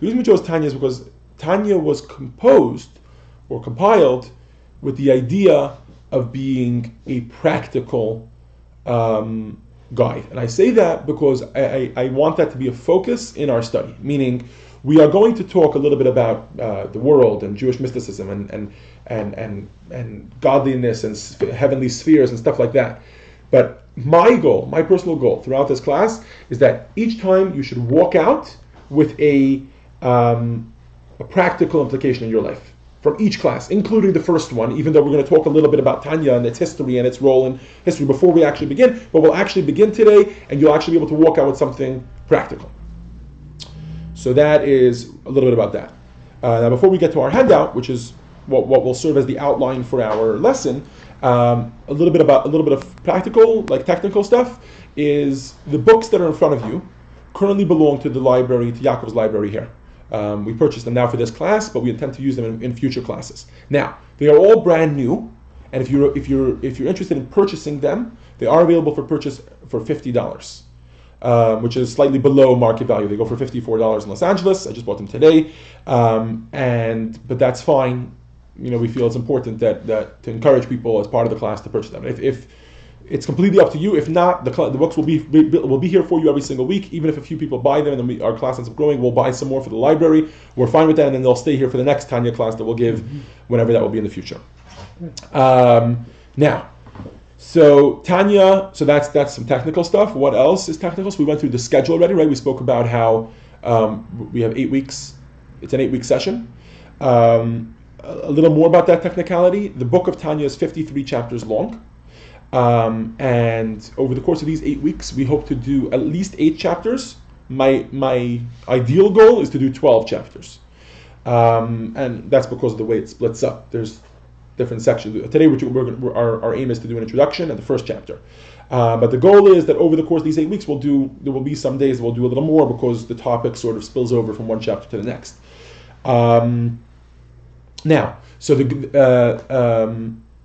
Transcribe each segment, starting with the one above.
The reason we chose Tanya is because Tanya was composed or compiled with the idea of being a practical guide. And I say that because I want that to be a focus in our study, meaning we are going to talk a little bit about the world and Jewish mysticism and godliness and heavenly spheres and stuff like that. But my goal, my personal goal throughout this class is that each time you should walk out with a practical implication in your life from each class, including the first one, even though we're going to talk a little bit about Tanya and its history and its role in history before we actually begin. But we'll actually begin today, and you'll actually be able to walk out with something practical. So that is a little bit about that. Now, before we get to our handout, which is what will serve as the outline for our lesson, a little bit of practical, like technical stuff, is the books that are in front of you currently belong to the library, to Yaakov's library here. We purchased them now for this class, but we intend to use them in future classes. Now, they are all brand new, and if you're interested in purchasing them, they are available for purchase for $50. Which is slightly below market value. They go for $54 in Los Angeles. I just bought them today, but that's fine. We feel it's important that to encourage people as part of the class to purchase them. If it's completely up to you. If not, the books will be here for you every single week. Even if a few people buy them and then our class ends up growing, we'll buy some more for the library. We're fine with that, and then they'll stay here for the next Tanya class that we'll give whenever that will be in the future. Now. So Tanya, so that's some technical stuff. What else is technical? So we went through the schedule already, right? We spoke about how we have 8 weeks. It's an 8-week session. A little more about that technicality. The book of Tanya is 53 chapters long. And over the course of these 8 weeks, we hope to do at least 8 chapters. My ideal goal is to do 12 chapters. And that's because of the way it splits up. There's different sections. Today our aim is to do an introduction and the first chapter. But the goal is that over the course of these 8 weeks, there will be some days we'll do a little more because the topic sort of spills over from one chapter to the next. Now, so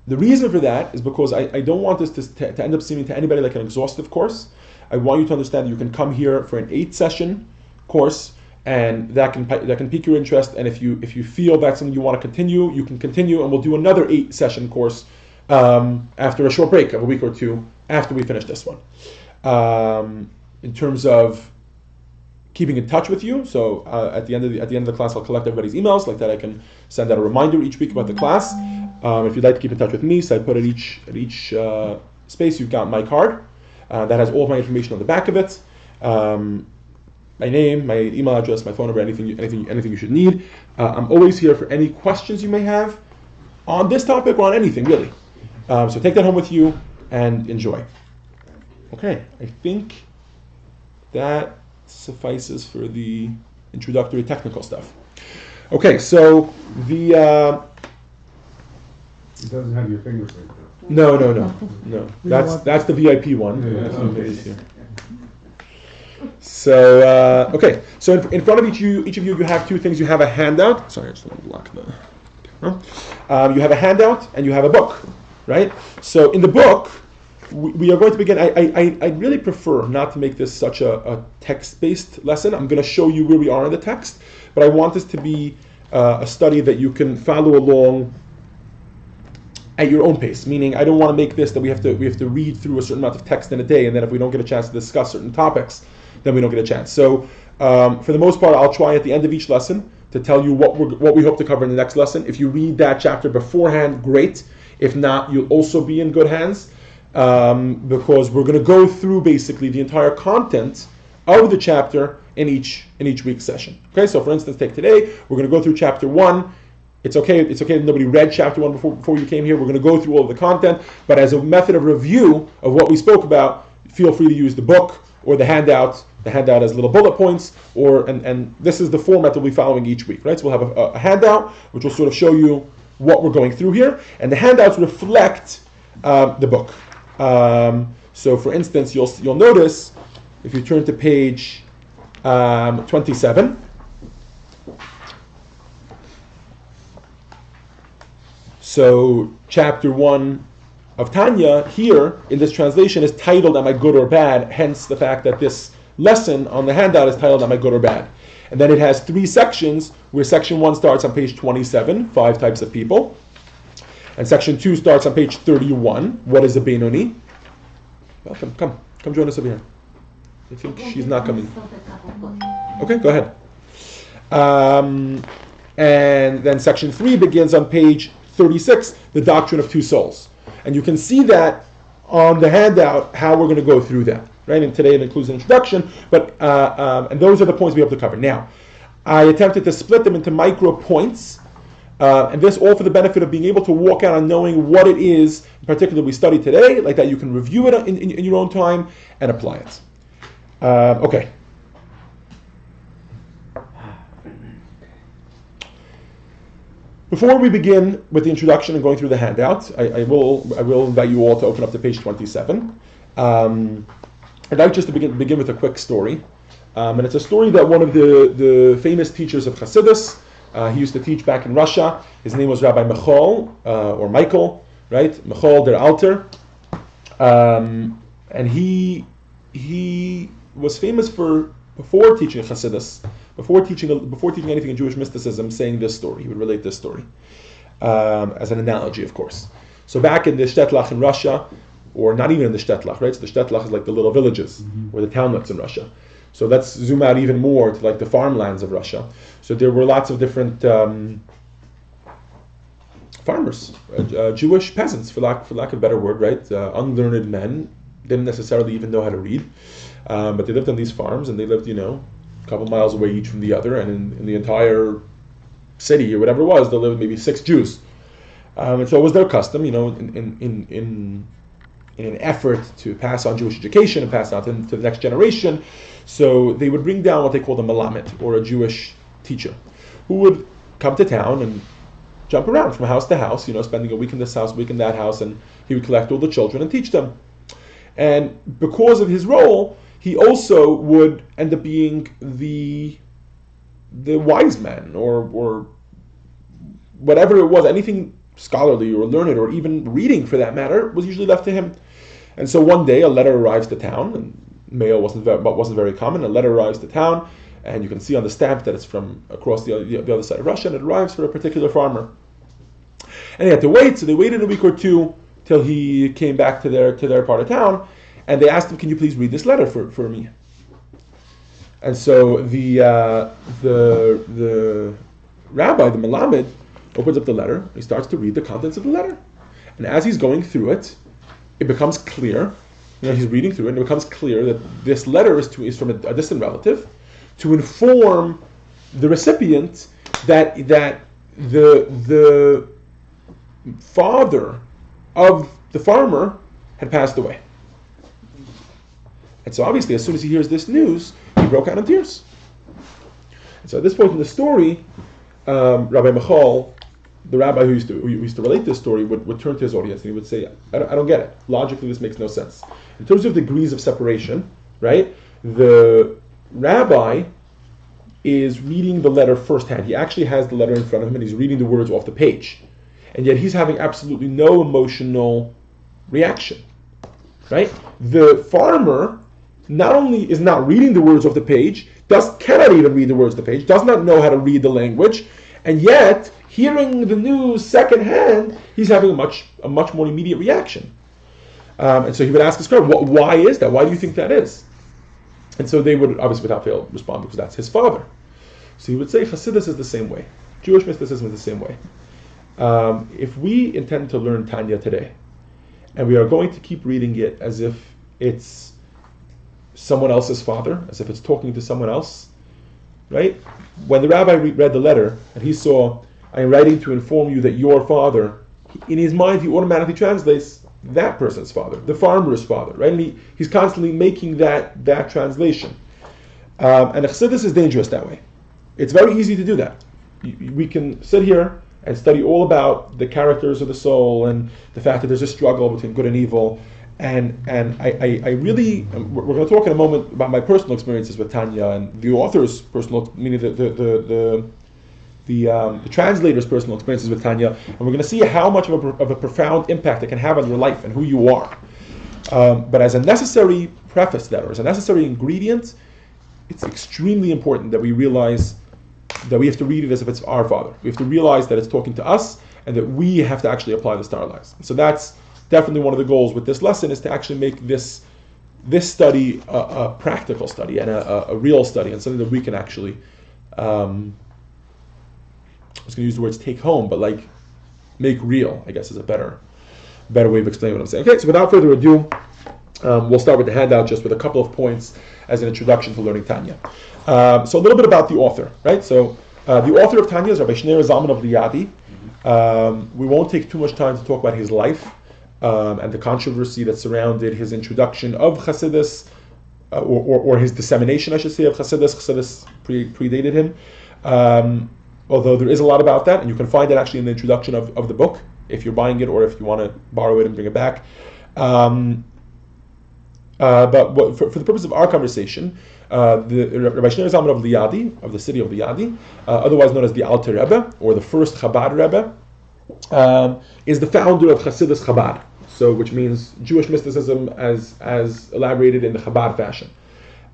the reason for that is because I don't want this to end up seeming to anybody like an exhaustive course. I want you to understand that you can come here for an 8-session course, and that can pique your interest. And if you feel that's something you want to continue, you can continue, and we'll do another 8-session course after a short break of a week or two after we finish this one. In terms of keeping in touch with you, so at the end of the class, I'll collect everybody's emails. Like that, I can send out a reminder each week about the class. If you'd like to keep in touch with me, so I put at each space you've got my card that has all of my information on the back of it. My name, my email address, my phone number, anything you should need. I'm always here for any questions you may have on this topic or on anything, really. So take that home with you and enjoy. Okay, I think that suffices for the introductory technical stuff. Okay, so the... It doesn't have your fingerprint. No. That's the VIP one. Yeah. So okay. So in front of each of you have two things. You have a handout. Sorry, I just want to block the camera. You have a handout and you have a book, right? So in the book, we are going to begin. I really prefer not to make this such a text-based lesson. I'm going to show you where we are in the text, but I want this to be a study that you can follow along at your own pace. Meaning, I don't want to make this that we have to read through a certain amount of text in a day, and then if we don't get a chance to discuss certain topics, then we don't get a chance. So, for the most part, I'll try at the end of each lesson to tell you what we hope to cover in the next lesson. If you read that chapter beforehand, great. If not, you'll also be in good hands, because we're going to go through basically the entire content of the chapter in each week's session. Okay, so for instance, take today, we're going to go through chapter 1. It's okay if nobody read chapter 1 before you came here. We're going to go through all of the content, but as a method of review of what we spoke about, feel free to use the book or the handout. The handout has little bullet points, and this is the format that we'll be following each week, right? So we'll have a handout, which will sort of show you what we're going through here, and the handouts reflect the book. So for instance, you'll notice, if you turn to page 27, so chapter 1 of Tanya here in this translation is titled "Am I Good or Bad?" Hence the fact that this lesson on the handout is titled "Am I Good or Bad?" And then it has 3 sections, where section 1 starts on page 27, 5 types of people. And section 2 starts on page 31, what is a Benoni? Welcome, come join us over here. I think she's not coming. Okay, go ahead. And then section 3 begins on page 36, the doctrine of 2 souls. And you can see that on the handout, how we're going to go through that. Right, and today it includes an introduction, but and those are the points we have to cover. Now, I attempted to split them into micro points, and this all for the benefit of being able to walk out on knowing what it is, in particular, we studied today, like that you can review it in your own time and apply it. Okay. Before we begin with the introduction and going through the handout, I will invite you all to open up to page 27. I'd like just to begin with a quick story. And it's a story that one of the famous teachers of Hasidus, he used to teach back in Russia. His name was Rabbi Michal, or Michael, right? Michal der Alter. And he was famous for, before teaching Hasidus, before teaching anything in Jewish mysticism, saying this story. He would relate this story as an analogy, of course. So back in the Shtetlach in Russia, or not even in the Shtetlach, right? So the Shtetlach is like the little villages, or the townlets in Russia. So let's zoom out even more to like the farmlands of Russia. So there were lots of different farmers, Jewish peasants, for lack of a better word, right? Unlearned men, didn't necessarily even know how to read, but they lived on these farms, and they lived, a couple miles away each from the other, and in the entire city or whatever it was, there lived maybe 6 Jews. And so it was their custom, in an effort to pass on Jewish education and pass on to the next generation. So they would bring down what they called a melamed, or a Jewish teacher, who would come to town and jump around from house to house, spending a week in this house, a week in that house, and he would collect all the children and teach them. And because of his role, he also would end up being the wise man, or whatever it was, anything scholarly or learned or even reading for that matter was usually left to him. And so one day a letter arrives to town, and mail wasn't very common. A letter arrives to town, and you can see on the stamp that it's from across the other side of Russia, and it arrives for a particular farmer. And they had to wait, so they waited a week or two till he came back to their part of town, and they asked him, "Can you please read this letter for me?" And so the rabbi, the melamed, opens up the letter. He starts to read the contents of the letter, and as he's going through it, it becomes clear. He's reading through it, and it becomes clear that this letter is from a distant relative, to inform the recipient that the father of the farmer had passed away. And so obviously, as soon as he hears this news, he broke out in tears. And so at this point in the story, Rabbi Michal, the rabbi who used to relate this story, would turn to his audience and he would say, I don't get it. Logically, this makes no sense. In terms of degrees of separation, right, the rabbi is reading the letter firsthand. He actually has the letter in front of him, and he's reading the words off the page. And yet he's having absolutely no emotional reaction, right? The farmer not only is not reading the words off the page, cannot even read the words off the page, does not know how to read the language, and yet, hearing the news secondhand, he's having a much more immediate reaction. And so he would ask his scribe, why is that? Why do you think that is? And so they would, obviously without fail, respond, because that's his father. So he would say, Hasidus is the same way. Jewish mysticism is the same way. If we intend to learn Tanya today, and we are going to keep reading it as if it's someone else's father, as if it's talking to someone else, right? When the rabbi read the letter, and he saw, I am writing to inform you that your father, in his mind he automatically translates that person's father, the farmer's father, right? And he's constantly making that translation. And Chassidus is dangerous that way. It's very easy to do that. We can sit here and study all about the characters of the soul and the fact that there's a struggle between good and evil. And I really, we're going to talk in a moment about my personal experiences with Tanya and the author's personal, meaning the translator's personal experiences with Tanya, and we're going to see how much of a profound impact it can have on your life and who you are. But as a necessary preface to that, or as a necessary ingredient, it's extremely important that we realize that we have to read it as if it's our Father. We have to realize that it's talking to us and that we have to actually apply this to our lives. So that's definitely one of the goals with this lesson, is to actually make this study a practical study and a real study, and something that we can actually, I was going to use the words take home, but like make real, I guess is a better way of explaining what I'm saying. Okay, so without further ado, we'll start with the handout just with a couple of points as an introduction to learning Tanya. So a little bit about the author, right? So the author of Tanya is Rabbi Shneur Zalman of Liadi. We won't take too much time to talk about his life and the controversy that surrounded his introduction of Chassidus, or his dissemination, I should say, of Chassidus. Chassidus predated him. Although there is a lot about that, and you can find it actually in the introduction of the book, if you're buying it or if you want to borrow it and bring it back. But for the purpose of our conversation, the Rabbi Shneur Zalman of Liadi, of the city of Liadi, otherwise known as the Alter Rebbe, or the first Chabad Rebbe, is the founder of Hasidus Chabad, so which means Jewish mysticism as elaborated in the Chabad fashion.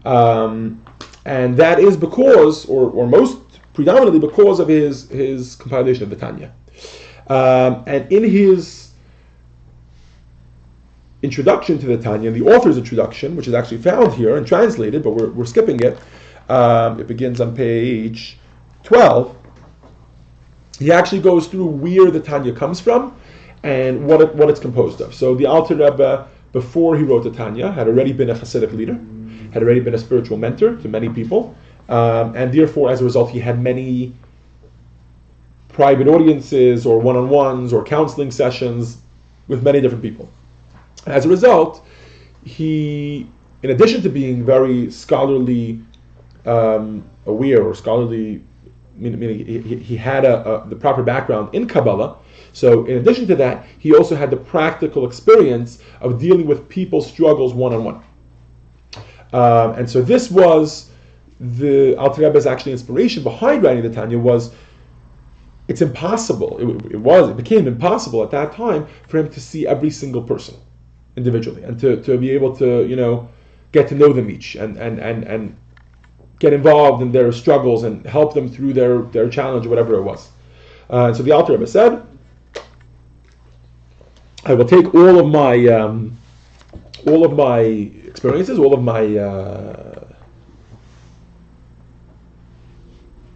And that is because, or most predominantly because of his compilation of the Tanya. And in his introduction to the Tanya, the author's introduction, which is actually found here and translated, but we're skipping it. It begins on page 12. He actually goes through where the Tanya comes from and what it's composed of. So the Alter Rebbe, before he wrote the Tanya, had already been a Hasidic leader, had already been a spiritual mentor to many people, and therefore, as a result, he had many private audiences or one-on-ones or counseling sessions with many different people. As a result, he, in addition to being very scholarly aware or scholarly, meaning he had the proper background in Kabbalah. So in addition to that, he also had the practical experience of dealing with people's struggles one-on-one. And so this was the Alter Rebbe's actually inspiration behind writing the Tanya. Was it's impossible, it became impossible at that time for him to see every single person individually and to be able to, get to know them each and get involved in their struggles and help them through their challenge or whatever it was. And so the Alter Rebbe said, I will take all of my experiences, all of my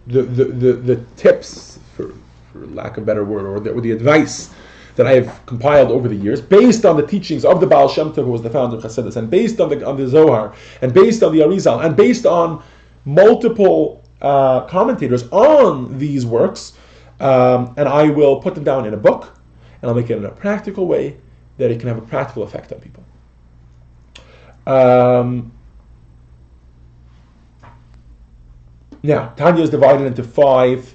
the tips, for lack of a better word, or the advice that I have compiled over the years, based on the teachings of the Baal Shem Tov, who was the founder of Chassidus, and based on the Zohar, and based on the Arizal, and based on multiple commentators on these works, and I will put them down in a book, and I'll make it in a practical way that it can have a practical effect on people. Now, Tanya is divided into 5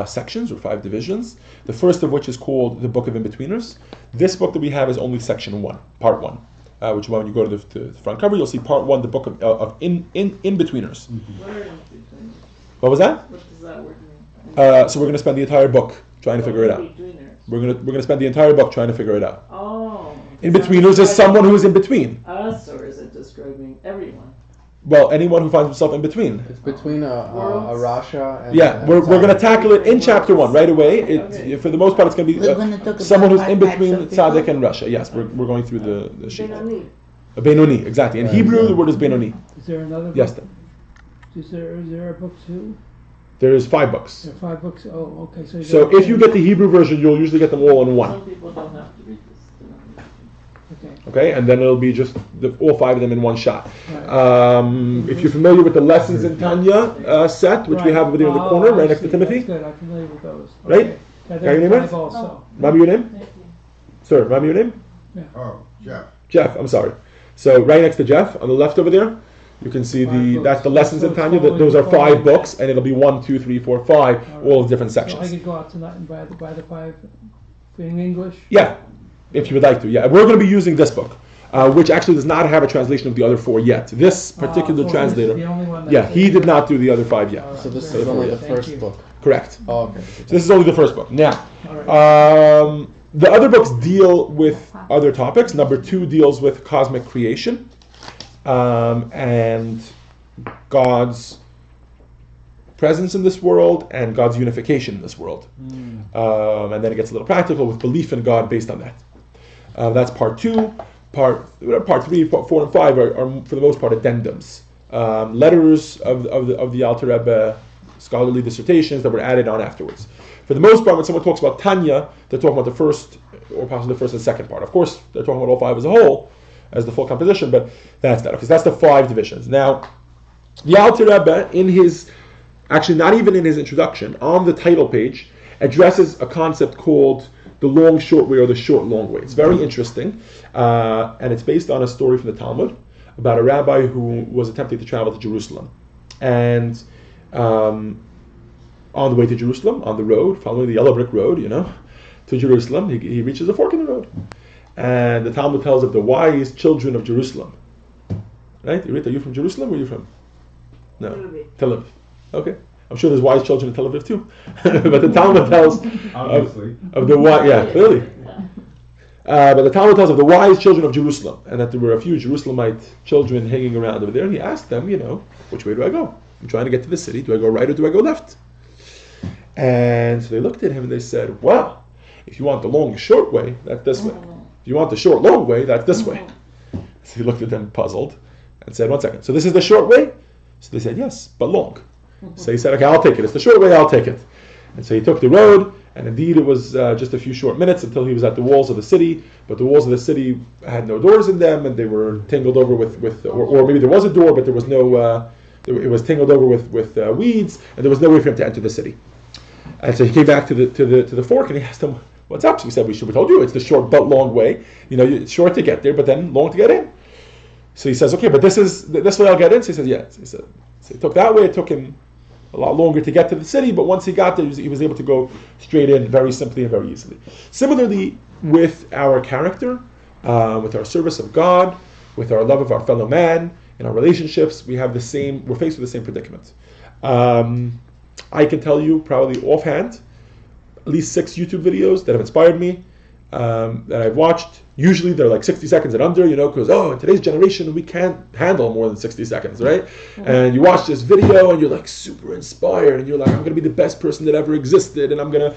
sections or 5 divisions. The first of which is called the Book of In-Betweeners. This book that we have is only section 1, part 1, which is when you go to the front cover, you'll see part 1, the Book of In-Betweeners. Mm-hmm. What was that? What does that word mean? So we're going to spend the entire book trying to figure it out. We're going to spend the entire book trying to figure it out. Oh. In-Betweeners is someone who is in between. Us, or is it describing everyone? Well, anyone who finds himself in between. It's between a Rasha and... Yeah, we're going to tackle it in chapter 1 right away. Okay. For the most part, it's going to be someone who's in between Tzaddik and Rasha. Yes, we're going through the sheet. Benoni. Benoni, exactly. In Hebrew, the word is Benoni. Is there another book? Yes. Is there a book too? There's 5 books. There are 5 books? Oh, okay. So if you get the Hebrew version, you'll usually get them all in one. Some people don't have to read this. Okay, and then it'll be just all 5 of them in one shot. Right. If you're familiar with the Lessons in Tanya set, which we have over there in the corner, right next to Timothy. That's good. I'm familiar with those. Right? Okay. Your name is? Also. Remember your name? Sir, remember your name? Yeah. Oh, Jeff. Jeff, I'm sorry. So right next to Jeff, on the left over there, you can see that's the Lessons in Tanya. Those are 5 books, and it'll be 1, 2, 3, 4, 5, all of different sections. So I could go out tonight and buy the 5 in English? Yeah, if you would like to. Yeah, we're going to be using this book, which actually does not have a translation of the other 4 yet. This particular translator, he did not do the other 5 yet. So this is only the first book. Correct. Oh, okay. So this is only the first book. Now, the other books deal with other topics. Number 2 deals with cosmic creation, and God's presence in this world and God's unification in this world. And then it gets a little practical with belief in God based on that. That's part 2. Part 3, part 4, and 5 are for the most part addendums, letters of the Alter Rebbe, scholarly dissertations that were added on afterwards. For the most part, when someone talks about Tanya, they're talking about the first, or possibly the first and second part. Of course, they're talking about all 5 as a whole, as the full composition, but that's that, because that's the 5 divisions. Now, the Alter Rebbe, in his, actually not even in his introduction, on the title page, addresses a concept called the long short way or the short long way. It's very interesting, and it's based on a story from the Talmud about a rabbi who was attempting to travel to Jerusalem. And on the way to Jerusalem, on the road, following the yellow brick road, to Jerusalem, he reaches a fork in the road. And the Talmud tells of the wise children of Jerusalem. Right? Are you from Jerusalem? Where are you from? No. Tel Aviv. Okay. I'm sure there's wise children in Tel Aviv too. But the Talmud tells of the wise, yeah, clearly. But the Talmud tells of the wise children of Jerusalem, and that there were a few Jerusalemite children hanging around over there. And he asked them, which way do I go? I'm trying to get to the city. Do I go right or do I go left? And so they looked at him and they said, well, if you want the long short way, that's this way. If you want the short long way, that's this way. So he looked at them puzzled and said, 1 second. So this is the short way? So they said, yes, but long. So he said, okay, I'll take it. It's the short way, I'll take it. And so he took the road, and indeed it was just a few short minutes until he was at the walls of the city. But the walls of the city had no doors in them, and they were tangled over with or maybe there was a door, but there was no, it was tangled over with weeds, and there was no way for him to enter the city. And so he came back to the fork, and he asked him, what's up? So he said, we told you, it's the short but long way. It's short to get there, but then long to get in. So he says, okay, but this way I'll get in? So he says, yes. So he took that way. It took him a lot longer to get to the city, but once he got there, he was able to go straight in very simply and very easily. Similarly, with our character, with our service of God, with our love of our fellow man, in our relationships, we're faced with the same predicament. I can tell you, probably offhand, at least 6 YouTube videos that have inspired me, that I've watched. Usually they're like 60 seconds and under, because, in today's generation, we can't handle more than 60 seconds, right? And you watch this video and you're like super inspired and you're like, I'm going to be the best person that ever existed and I'm going to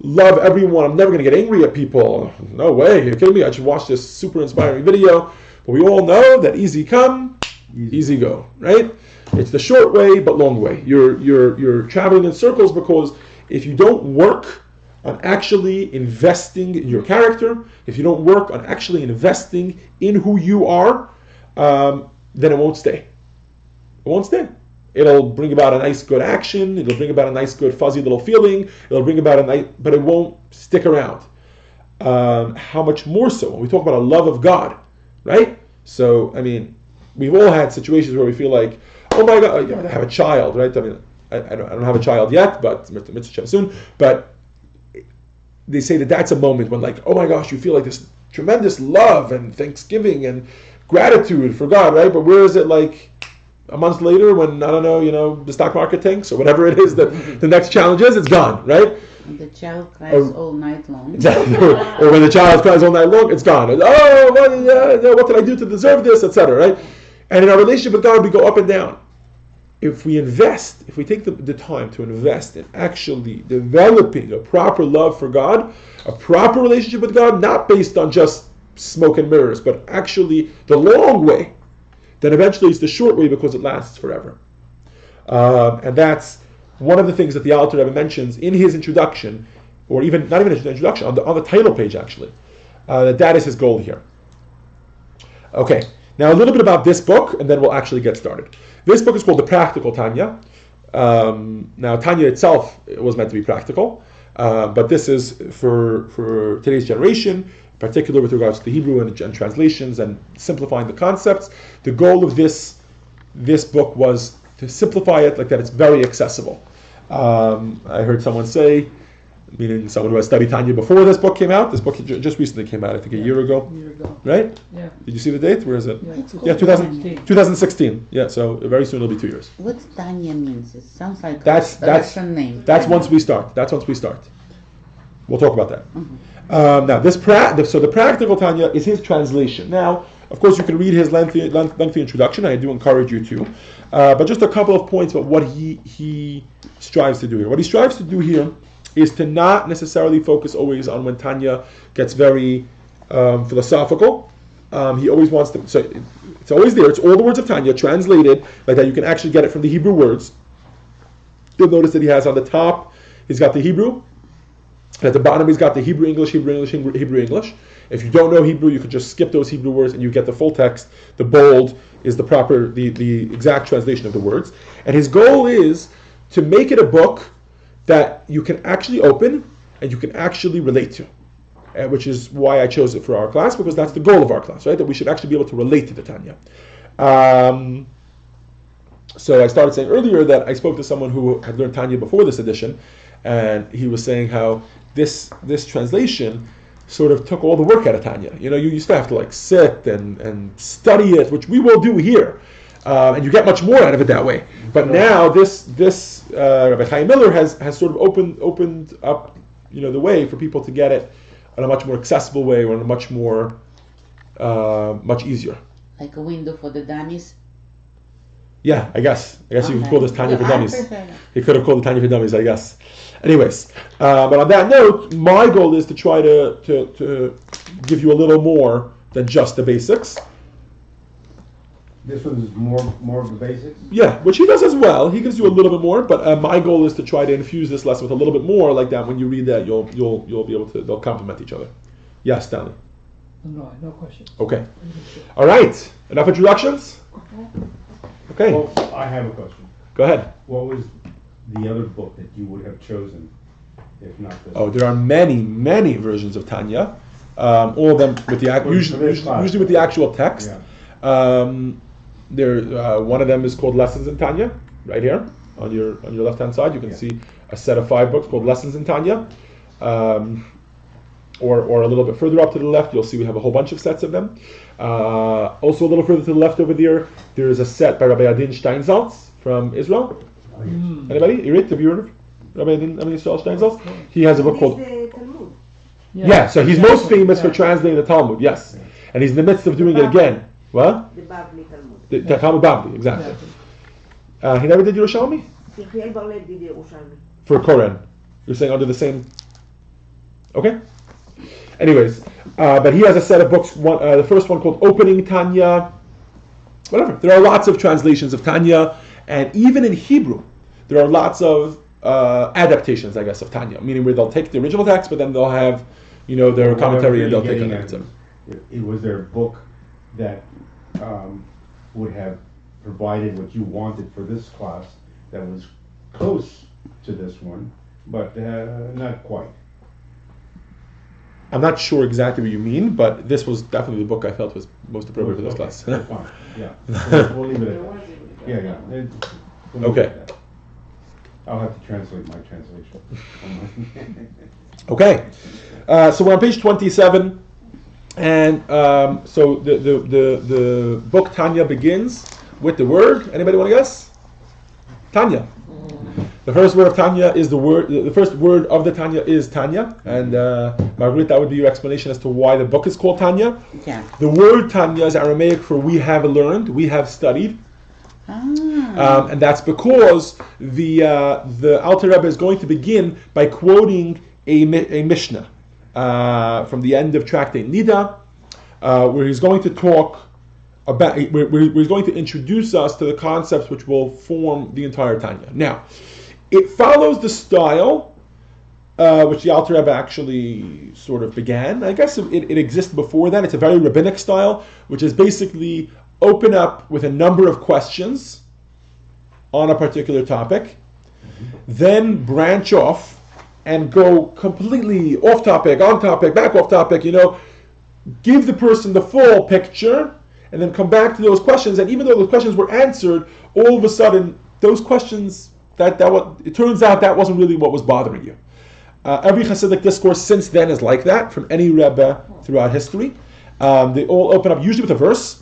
love everyone. I'm never going to get angry at people. No way. You're kidding me? I should watch this super inspiring video. But we all know that easy come, easy go, right? It's the short way, but long way. You're traveling in circles because if you don't work on actually investing in your character, if you don't work on actually investing in who you are, then it won't stay. It won't stay. It'll bring about a nice, good action. It'll bring about a nice, good, fuzzy little feeling. It'll bring about but it won't stick around. How much more so when we talk about a love of God, right? So, we've all had situations where we feel like, oh my God, I have a child, right? I don't have a child yet, but soon. But they say that's a moment when, like, oh my gosh, you feel like this tremendous love and thanksgiving and gratitude for God, right? But where is it like a month later when, I don't know, the stock market tanks or whatever it is that the next challenge is, it's gone, right? And the child cries all night long. Exactly. Or when the child cries all night long, it's gone. What did I do to deserve this, etc., right? And in our relationship with God, we go up and down. If we take the time to invest in actually developing a proper love for God, a proper relationship with God, not based on just smoke and mirrors, but actually the long way, then eventually it's the short way because it lasts forever. And that's one of the things that the Alter Rebbe mentions in his introduction, or even not even his introduction, on the title page actually, that is his goal here. Okay. Now a little bit about this book, and then we'll actually get started. This book is called The Practical Tanya. Now Tanya itself was meant to be practical, but this is for today's generation, in particular with regards to Hebrew and translations and simplifying the concepts. The goal of this book was to simplify it like that it's very accessible. I heard someone say, meaning someone who has studied Tanya before this book came out. This book just recently came out, I think a year ago. Right? Yeah. Did you see the date? Where is it? Yeah, 2016. Yeah, so very soon it'll be 2 years. What Tanya means? It sounds like that's a Russian name. That's once we start. We'll talk about that. Mm-hmm. Now, so the Practical Tanya is his translation. Now, Of course, you can read his lengthy introduction. I do encourage you to. But just a couple of points about what he strives to do here. What he strives to do here is to not necessarily focus always on when Tanya gets very philosophical. He always wants to, so it's always there. It's all the words of Tanya translated like that. You can actually get it from the Hebrew words. You'll notice that he has on the top, he's got the Hebrew. At the bottom, he's got the Hebrew English. If you don't know Hebrew, you could just skip those Hebrew words and you get the full text. The bold is the exact translation of the words. And his goal is to make it a book that you can actually open and you can actually relate to. Which is why I chose it for our class, because that's the goal of our class, right? That we should actually be able to relate to the Tanya. So I started saying earlier that I spoke to someone who had learned Tanya before this edition, and he was saying how this translation sort of took all the work out of Tanya. You used to have to sit and study it, which we will do here, and you get much more out of it that way. But now this Rabbi Chaim Miller has sort of opened up the way for people to get it in a much more accessible way, or in a much more much easier. Like a window for the dummies. Yeah, I guess you could call this Tanya for I Dummies. prefer that. He could have called it Tanya for Dummies, I guess. Anyways, but on that note, my goal is to try to give you a little more than just the basics. This one's more of the basics? Yeah, which he does as well. He gives you a little bit more, but my goal is to try to infuse this lesson with a little bit more, like that. When you read that, you'll be able to. They'll complement each other. Yes, Stanley. No questions. Okay. All right. Enough introductions. Okay. Well, I have a question. Go ahead. What was the other book that you would have chosen, if not this? Oh, there are many versions of Tanya. All of them with the usually with the actual text. Yeah. One of them is called Lessons in Tanya, right here on your left hand side. You can see a set of 5 books called Lessons in Tanya. Or a little bit further up to the left, you'll see we have a whole bunch of sets of them. Also a little further to the left over there is a set by Rabbi Adin Steinsaltz from Israel. Oh, yes. Anybody? Irit, have you heard of Rabbi Adin Steinsaltz? He has a book called... the Talmud. Yeah, so he's most famous for translating the Talmud, yes. And he's in the midst of doing it again. What? The Babli Talmud. The Talmud Babli, exactly. He never did Yerushalmi? Yechiel Bar-Lev did Yerushalmi. For Koren. You're saying under the same... Okay. Anyways, but he has a set of books, the first one called Opening Tanya, whatever. There are lots of translations of Tanya, and even in Hebrew, there are lots of adaptations, I guess, of Tanya, meaning where they'll take the original text, but then they'll have, their commentary and they'll take it. It was their book that would have provided what you wanted for this class that was close to this one, but not quite. I'm not sure exactly what you mean, but this was definitely the book I felt was most appropriate for this class. That's fine. Yeah. We'll leave it at that. Yeah. Okay. I'll have to translate my translation. Okay. So we're on page 27, and so the book Tanya begins with the word. Anybody want to guess? Tanya. The first word of Tanya is the first word of the Tanya is Tanya, and Margaret, that would be your explanation as to why the book is called Tanya. Yeah. The word Tanya is Aramaic for we have learned, we have studied, and that's because the Alter Rebbe is going to begin by quoting a Mishnah from the end of Tractate Nida, where he's going to talk about, where he's going to introduce us to the concepts which will form the entire Tanya. Now, it follows the style which the Alter Rebbe actually sort of began. I guess it existed before then. It's a very rabbinic style, which is basically open up with a number of questions on a particular topic, then branch off and go completely off topic, on topic, back off topic, give the person the full picture, and then come back to those questions. And even though those questions were answered, all of a sudden, those questions, it turns out that wasn't really what was bothering you. Every Hasidic discourse since then is like that, from any Rebbe throughout history. They all open up usually with a verse,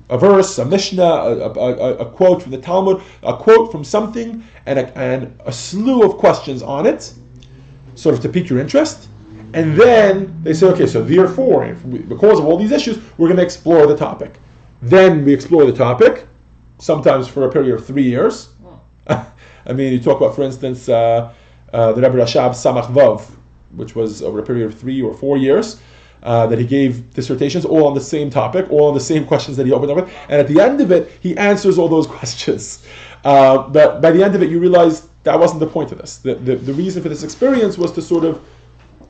a Mishnah, a quote from the Talmud, a quote from something, and a slew of questions on it, sort of to pique your interest. And then they say, okay, so therefore, because of all these issues, we're going to explore the topic. Then we explore the topic, sometimes for a period of 3 years. I mean, you talk about, for instance, the Rebbe Rashab Samach Vav, which was over a period of 3 or 4 years, that he gave dissertations all on the same topic, all on the same questions that he opened up with. And at the end of it, he answers all those questions. But by the end of it, you realize that wasn't the point of this. The reason for this experience was to sort of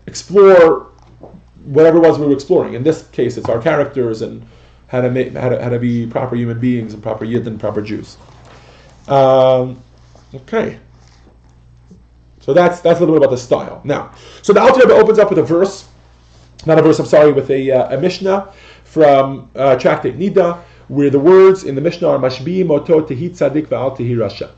explore whatever it was we were exploring. In this case, it's our characters and how to be proper human beings and proper Yid and proper Jews. Okay. So that's a little bit about the style. Now, so the Alter Rebbe opens up with a verse, with a Mishnah from Tractate Nida, where the words in the Mishnah are Mashbi Moto Tehi Tzadik Va'al Tehi Rasha,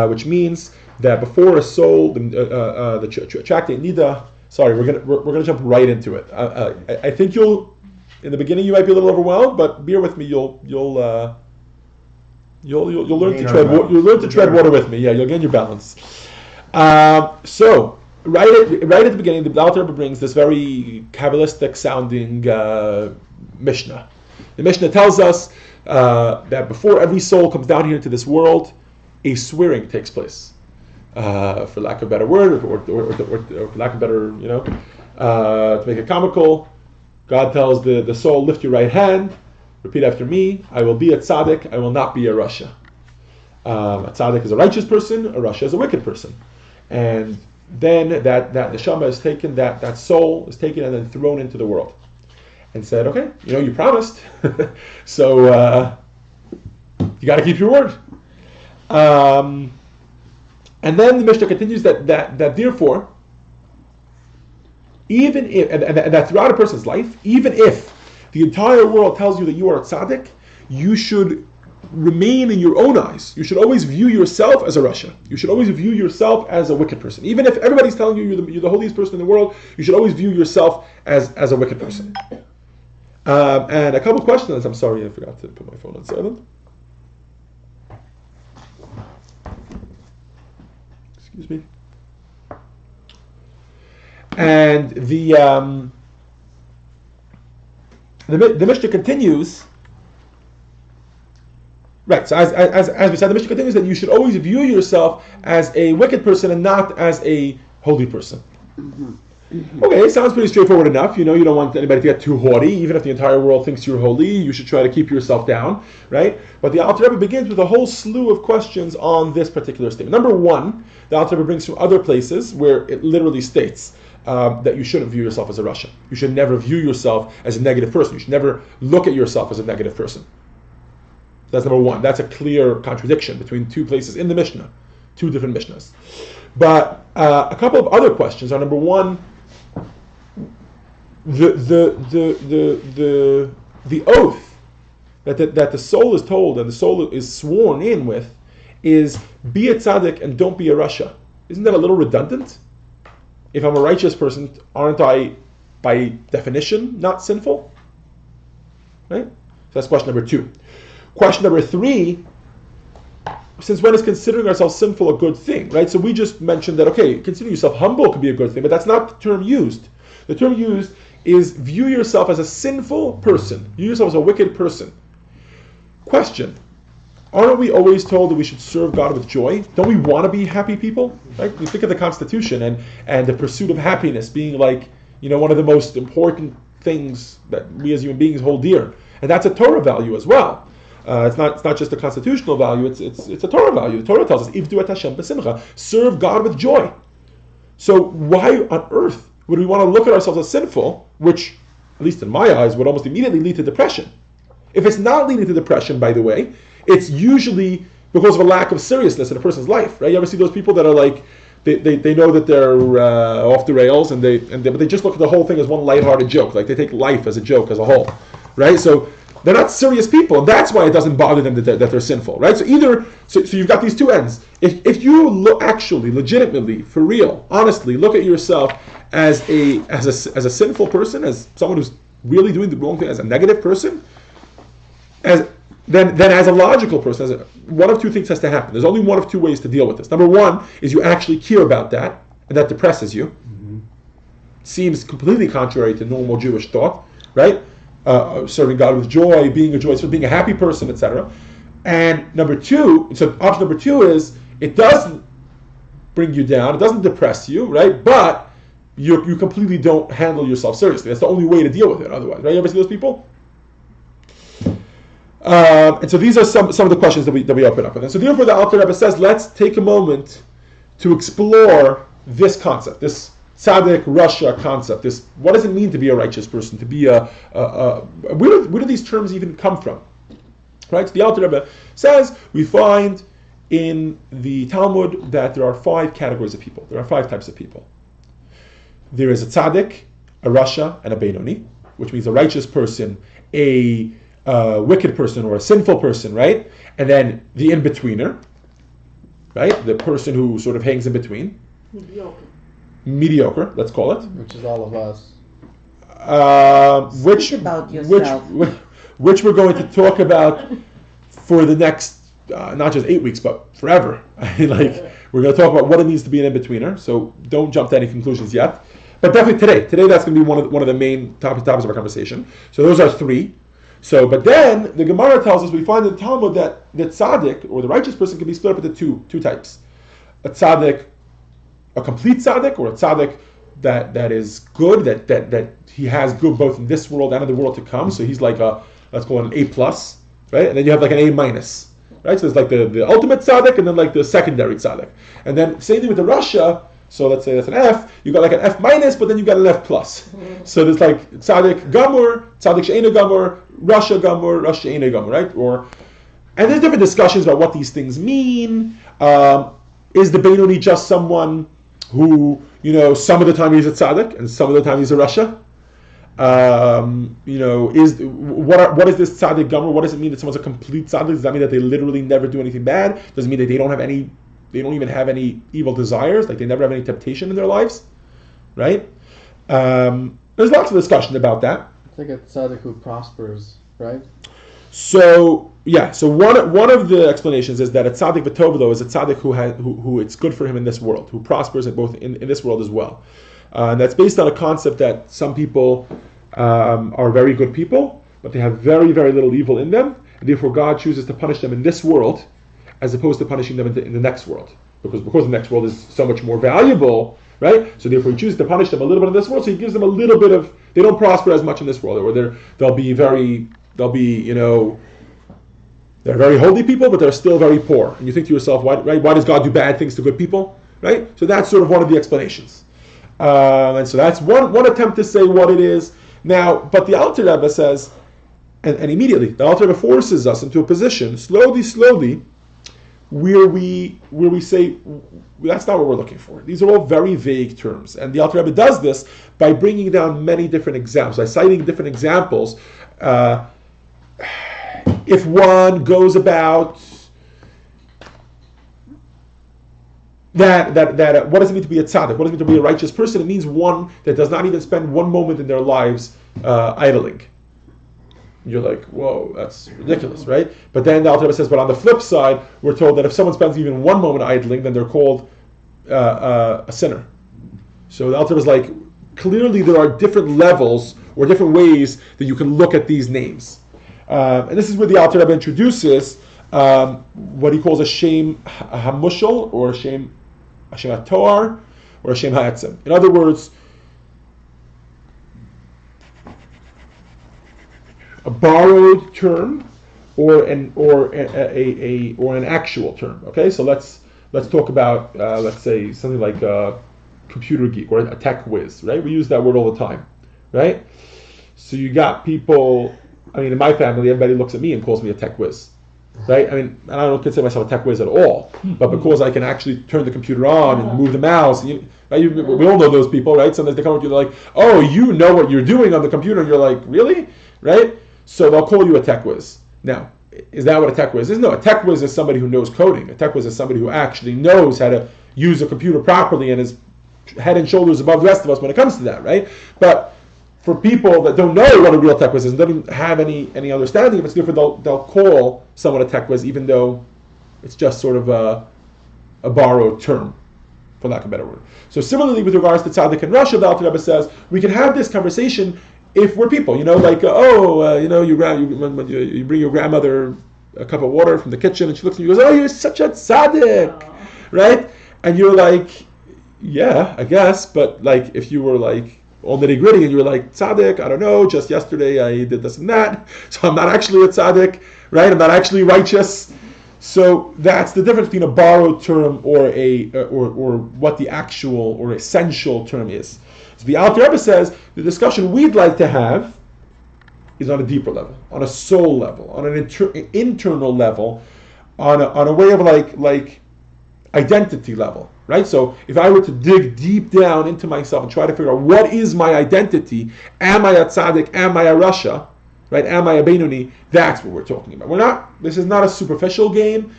which means that before a soul, the Tractate Nida. Sorry, we're gonna jump right into it. I think in the beginning you might be a little overwhelmed, but bear with me. You'll learn to tread. You'll learn to tread water with me. Yeah, you'll gain your balance. So right at the beginning, the Alter Rebbe brings this very Kabbalistic sounding Mishnah. The Mishnah tells us that before every soul comes down here into this world, a swearing takes place. For lack of a better word, or for lack of better, to make it comical, God tells the soul, lift your right hand, repeat after me, I will be a tzaddik, I will not be a rasha. A tzaddik is a righteous person, a rasha is a wicked person. And then that neshama is taken, that soul is taken and then thrown into the world. And said, okay, you promised, so you got to keep your word. And then the Mishnah continues that therefore, even if, and that throughout a person's life, even if the entire world tells you that you are a tzaddik, you should remain in your own eyes. You should always view yourself as a rasha. You should always view yourself as a wicked person. Even if everybody's telling you you're the holiest person in the world, you should always view yourself as a wicked person. And a couple questions. I'm sorry, I forgot to put my phone on silent. Excuse me. And the Mishnah continues. Right. So as we said, the Mishnah continues that you should always view yourself as a wicked person and not as a holy person. Mm-hmm. Mm-hmm. Okay, sounds pretty straightforward enough. You don't want anybody to get too haughty. Even if the entire world thinks you're holy, you should try to keep yourself down, right? But the Alter Rebbe begins with a whole slew of questions on this particular statement. Number one, the Alter Rebbe brings from other places where it literally states that you shouldn't view yourself as a rasha. You should never view yourself as a negative person. You should never look at yourself as a negative person. That's number one. That's a clear contradiction between two places in the Mishnah, two different Mishnahs. But a couple of other questions are, number one, the oath that the soul is told and the soul is sworn in with is be a tzaddik and don't be a rasha. Isn't that a little redundant? If I'm a righteous person, aren't I by definition not sinful? Right? So that's question number two. Question number three, since when is considering ourselves sinful a good thing? Right? So we just mentioned that, okay, considering yourself humble can be a good thing, but that's not the term used. The term used is view yourself as a sinful person. View yourself as a wicked person. Question. Aren't we always told that we should serve God with joy? Don't we want to be happy people? Right? You think of the Constitution and the pursuit of happiness being like, one of the most important things that we as human beings hold dear. And that's a Torah value as well. It's not just a constitutional value, it's a Torah value. The Torah tells us, Ivdu et Hashem b'simcha, serve God with joy. So why on earth would we want to look at ourselves as sinful, which, at least in my eyes, would almost immediately lead to depression? If it's not leading to depression, by the way, it's usually because of a lack of seriousness in a person's life, right? You ever see those people that are like, they know that they're off the rails, but they just look at the whole thing as one lighthearted joke, like they take life as a joke as a whole, right? So they're not serious people, and that's why it doesn't bother them that they're sinful, right? So you've got these two ends. If you actually, legitimately, for real, honestly, look at yourself as a sinful person, as someone who's really doing the wrong thing, as a negative person, then as a logical person, one of two things has to happen. There's only one of two ways to deal with this. Number one is you actually care about that, and that depresses you. Mm-hmm. seems completely contrary to normal Jewish thought, right? Serving God with joy, being a joy, so being a happy person, etc. And number two, so option number two is it doesn't bring you down, it doesn't depress you, right? But you completely don't handle yourself seriously. That's the only way to deal with it. Otherwise, right? You ever see those people? And so these are some of the questions that we open up with. And so therefore, the Alter Rebbe says, let's take a moment to explore this concept, this tzaddik Rasha concept. This, what does it mean to be a righteous person? To be where do these terms even come from? Right? So the Alter Rebbe says we find in the Talmud that there are 5 categories of people. There are 5 types of people. There is a tzaddik, a rasha, and a benoni, which means a righteous person, a wicked person, or a sinful person, right? And then the in-betweener, right? The person who sort of hangs in between. Mediocre, let's call it. Which is all of us. Speak about yourself. Which we're going to talk about for the next, not just 8 weeks, but forever. We're going to talk about what it means to be an in-betweener. So don't jump to any conclusions yet. But definitely today that's going to be one of the main topics of our conversation. So those are 3. So, but then the Gemara tells us we find in the Talmud that the tzaddik, or the righteous person, can be split up into two types: a tzaddik, a complete tzaddik, or a tzaddik that is good, that he has good both in this world and in the world to come. So he's like let's call it an A+, right? And then you have like an A-, right? So there's like the ultimate tzaddik, and then like the secondary tzaddik. And then same thing with the rasha. So let's say that's an F. You got like an F-, but then you got an F+. So there's like tzaddik gamur, tzaddik she'ena gamur, rasha gamur, rasha she'ena gamur, right? And there's different discussions about what these things mean. Is the benoni just someone who, some of the time he's a tzaddik and some of the time he's a rasha? What is this tzaddik gamur? What does it mean that someone's a complete tzaddik? Does that mean that they literally never do anything bad? Does it mean that they don't even have any evil desires, like they never have any temptation in their lives, right? There's lots of discussion about that. It's like a tzaddik who prospers, right? So one of the explanations is that a tzaddik v'tovlo is a tzaddik who it's good for him in this world, who prospers in this world as well. And that's based on a concept that some people are very good people, but they have very, very little evil in them, and therefore God chooses to punish them in this world as opposed to punishing them in the next world. Because the next world is so much more valuable, right? So therefore he chooses to punish them a little bit in this world, so he gives them a little bit of, they don't prosper as much in this world, or they'll be they're very holy people, but they're still very poor. And you think to yourself, why does God do bad things to good people, right? So that's sort of one of the explanations. And so that's one attempt to say what it is. Now, but the Alter Rebbe says, and immediately, the Alter Rebbe forces us into a position, slowly, where we say, that's not what we're looking for. These are all very vague terms. And the Alter Rebbe does this by bringing down many different examples, by citing different examples. If one goes about that what does it mean to be a tzaddik? What does it mean to be a righteous person? It means one that does not even spend one moment in their lives idling. You're like, whoa, that's ridiculous, right? But then the Alter Rebbe says, but on the flip side, we're told that if someone spends even one moment idling, then they're called a sinner. So the Alter Rebbe is like, clearly there are different levels or different ways that you can look at these names. And this is where the Alter Rebbe introduces what he calls a shem hamushal, or a shem hatoar, or a shem ha'etzem. In other words, a borrowed term or an actual term. Okay, so let's talk about let's say something like a computer geek or a tech whiz, right? We use that word all the time, right? So you got people. I mean, in my family, everybody looks at me and calls me a tech whiz, right? I mean, and I don't consider myself a tech whiz at all, but because I can actually turn the computer on and move the mouse, we all know those people, right? Sometimes they come up to you, they're like, "Oh, you know what you're doing on the computer," and you're like, "Really?" Right? So they'll call you a tech whiz. Now, is that what a tech whiz is? No, a tech whiz is somebody who knows coding. A tech whiz is somebody who actually knows how to use a computer properly and is head and shoulders above the rest of us when it comes to that, right? But for people that don't know what a real tech whiz is and don't have any understanding of it, it's different. They'll call someone a tech whiz even though it's just sort of a borrowed term. for lack of a better word. So similarly, with regards to tzaddik and rasha, the Alter Rebbe says we can have this conversation if we're people. You bring your grandmother a cup of water from the kitchen, and she looks at you and goes, "Oh, you're such a tzaddik," right? And you're like, "Yeah, I guess," but like if you were like all nitty gritty and you were like, "Tzaddik, I don't know. Just yesterday I did this and that, so I'm not actually a tzaddik, right? I'm not actually righteous." So that's the difference between a borrowed term or or what the actual or essential term is. So the Alter Rebbe says the discussion we'd like to have is on a deeper level, on a soul level, on an internal level, on a way of like identity level, right? So if I were to dig deep down into myself and try to figure out what is my identity, am I a tzaddik, am I a rasha, right? Am I a Beinoni? That's what we're talking about. This is not a superficial game.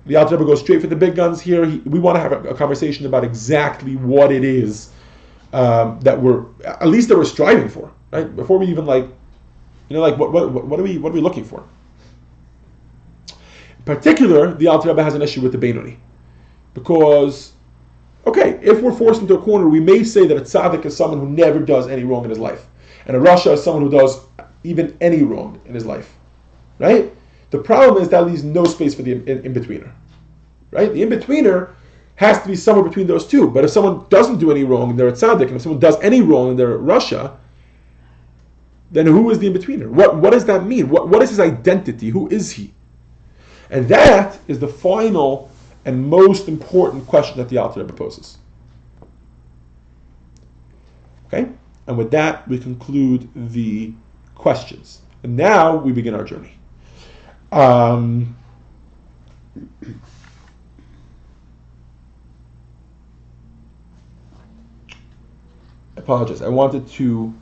The Alter Rebbe goes straight for the big guns here. We want to have a conversation about exactly what it is that we're striving for, right? Before we even what are we looking for? In particular, the Alter Rebbe has an issue with the Beinoni. Because, okay, if we're forced into a corner, we may say that a tzaddik is someone who never does any wrong in his life. And a rasha is someone who does even any wrong in his life. Right? The problem is that leaves no space for the in-betweener. Right? The in-betweener has to be somewhere between those two. But if someone doesn't do any wrong and they're a tzaddik, and if someone does any wrong and they're a rasha, then who is the in-betweener? What does that mean? What is his identity? Who is he? And that is the final and most important question that the Alter Rebbe poses. Okay? And with that, we conclude the questions. And now we begin our journey. I apologize. I wanted to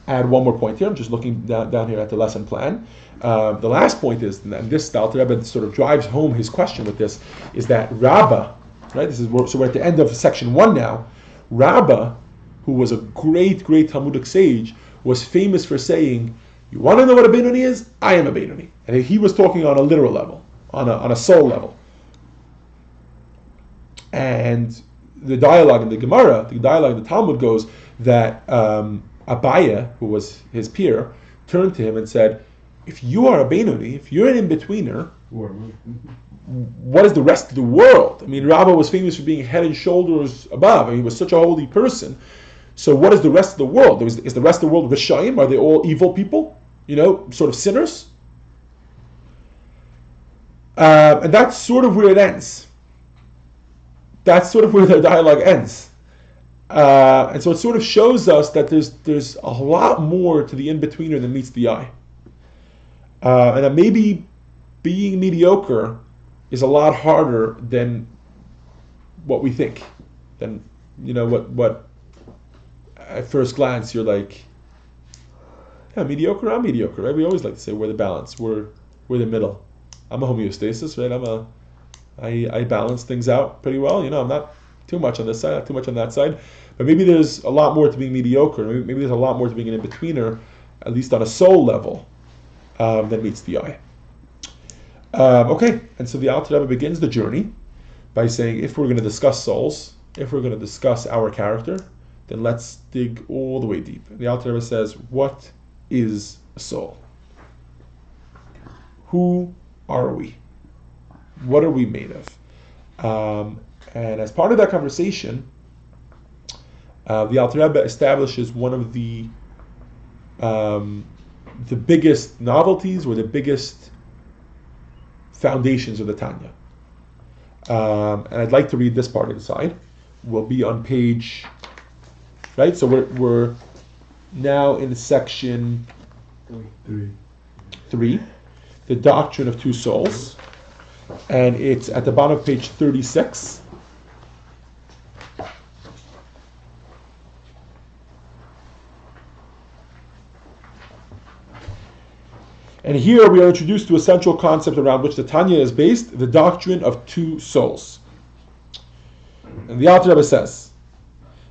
add one more point here. I'm just looking down here at the lesson plan. The last point is, and this the Alter Rebbe sort of drives home his question with this, is that Rabbah, right? So we're at the end of section 1 now. Rabbah, who was a great Talmudic sage, was famous for saying, "You want to know what a Beinoni is? I am a Beinoni." And he was talking on a literal level, on a soul level. And the dialogue in the Gemara, the dialogue in the Talmud goes that Abaya, who was his peer, turned to him and said, "If you are a Beinoni, if you're an in-betweener, what is the rest of the world?" I mean, Rabbah was famous for being head and shoulders above. I mean, he was such a holy person. So what is the rest of the world? Is the rest of the world Rishayim? Are they all evil people? Sort of sinners? And that's sort of where it ends. That's sort of where the dialogue ends. And so it sort of shows us that there's a lot more to the in-betweener than meets the eye. And that maybe being mediocre is a lot harder than what we think. Than, what at first glance you're like, yeah, mediocre, I'm mediocre, right? We always like to say we're the balance, we're the middle. I'm a homeostasis, right? I balance things out pretty well. I'm not too much on this side, not too much on that side. But maybe there's a lot more to being mediocre. Maybe there's a lot more to being an in-betweener, at least on a soul level, that meets the eye. Okay, and so the Alter Rebbe begins the journey by saying, if we're going to discuss souls, if we're going to discuss our character, then let's dig all the way deep. And the Alter Rebbe says, what is a soul? Who are we? What are we made of? And as part of that conversation, the Alter Rebbe establishes one of the biggest novelties or the biggest foundations of the Tanya. And I'd like to read this part inside. We'll be on page, right? So we're now in section 3, the doctrine of two souls. And it's at the bottom of page 36. And here we are introduced to a central concept around which the Tanya is based, the doctrine of two souls. And the Alter Rebbe says,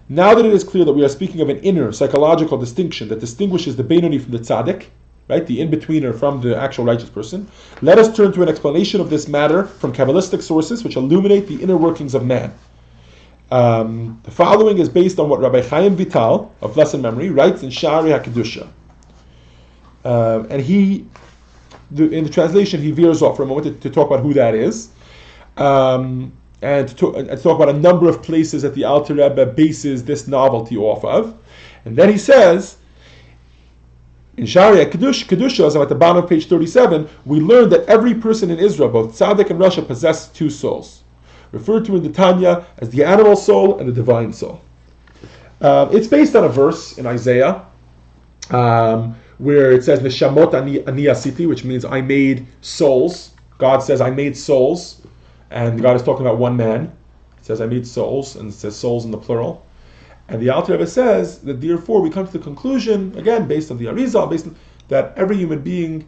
now that it is clear that we are speaking of an inner psychological distinction that distinguishes the Beinoni from the Tzaddik, right, the in-betweener from the actual righteous person, let us turn to an explanation of this matter from Kabbalistic sources which illuminate the inner workings of man. The following is based on what Rabbi Chaim Vital of blessed memory writes in Shari HaKedusha. And in the translation, he veers off for a moment to talk about who that is, and to talk about a number of places that the Alter Rebbe bases this novelty off of. And then he says, in Shari Kedusha, so at the bottom of page 37, we learn that every person in Israel, both Tzaddik and Rasha, possess two souls, referred to in the Tanya as the animal soul and the divine soul. It's based on a verse in Isaiah, where it says Neshamot ani asiti, which means I made souls. God says I made souls, and God is talking about one man. It says I made souls, and it says souls in the plural. And the Alter Rebbe says that therefore we come to the conclusion, again based on the Arizal, that every human being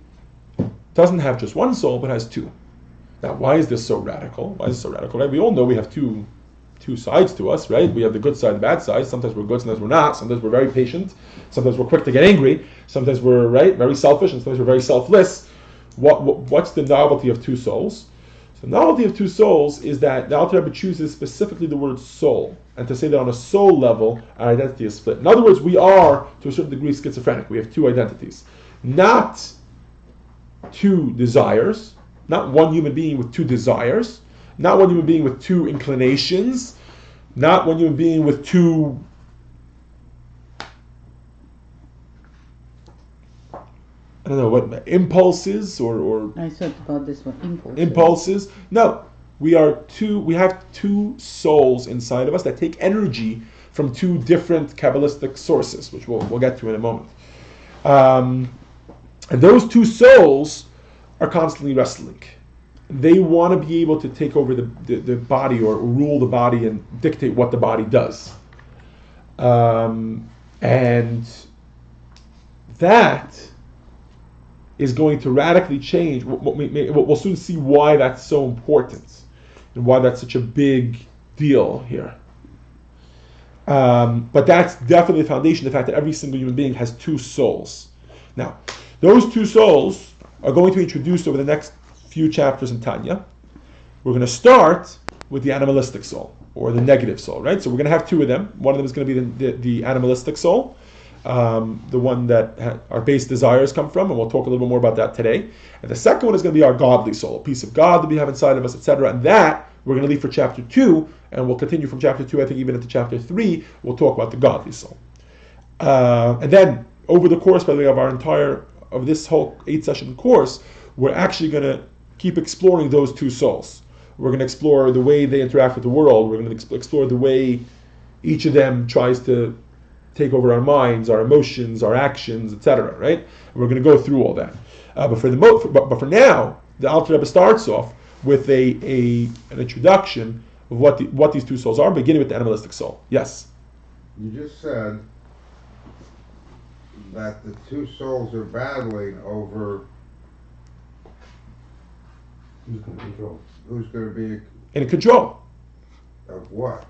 doesn't have just one soul, but has two. Now, why is this so radical? Why is it so radical? Right? We all know we have two sides to us, right? We have the good side and the bad side. Sometimes we're good, sometimes we're not. Sometimes we're very patient. Sometimes we're quick to get angry. Sometimes we're very selfish, and sometimes we're very selfless. What's the novelty of two souls? So the novelty of two souls is that the Alter Rebbe chooses specifically the word soul, and to say that on a soul level, our identity is split. In other words, we are, to a certain degree, schizophrenic. We have two identities. Not two desires, not one human being with two desires, not one human being with two inclinations, not one human being with two impulses or I thought about this one, impulses. No, we have two souls inside of us that take energy from two different Kabbalistic sources, which we'll get to in a moment. And those two souls are constantly wrestling. They want to be able to take over the body or rule the body and dictate what the body does. And that is going to radically change. We'll soon see why that's so important and why that's such a big deal here. But that's definitely the foundation, the fact that every single human being has two souls. Now, those two souls are going to be introduced over the next few chapters in Tanya. We're going to start with the animalistic soul, or the negative soul, right? So we're going to have two of them. One of them is going to be the animalistic soul, the one that our base desires come from, and we'll talk a little bit more about that today. And the second one is going to be our godly soul, a piece of God that we have inside of us, etc. And that we're going to leave for chapter 2, and we'll continue from chapter 2, I think even into chapter 3, we'll talk about the godly soul. And then, over the course, by the way, of this whole 8-session course, we're actually going to keep exploring those two souls. We're going to explore the way they interact with the world. We're going to explore the way each of them tries to take over our minds, our emotions, our actions, etc. Right? And we're going to go through all that. But for now, the Alter Rebbe starts off with an introduction of what these two souls are, beginning with the animalistic soul. Yes. You just said that the two souls are battling over Who's going to control? who's going to be In control. of what.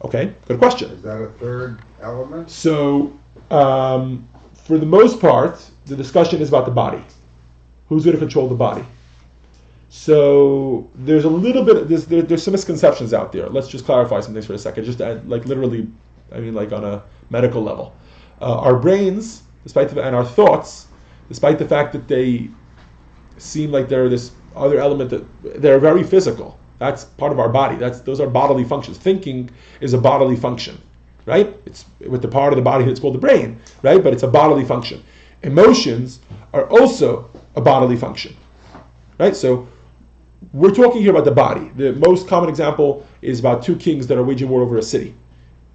Okay, good question. Is that a third element? So, for the most part, the discussion is about the body. Who's going to control the body? So there's a little bit. There's some misconceptions out there. Let's just clarify some things for a second. Just literally, on a medical level, our brains, and our thoughts, despite the fact that they seem like they're this other element, that they're very physical. That's part of our body. Those are bodily functions. Thinking is a bodily function, right? It's with the part of the body that's called the brain, right? But it's a bodily function. Emotions are also a bodily function, right? So we're talking here about the body. The most common example is about two kings that are waging war over a city.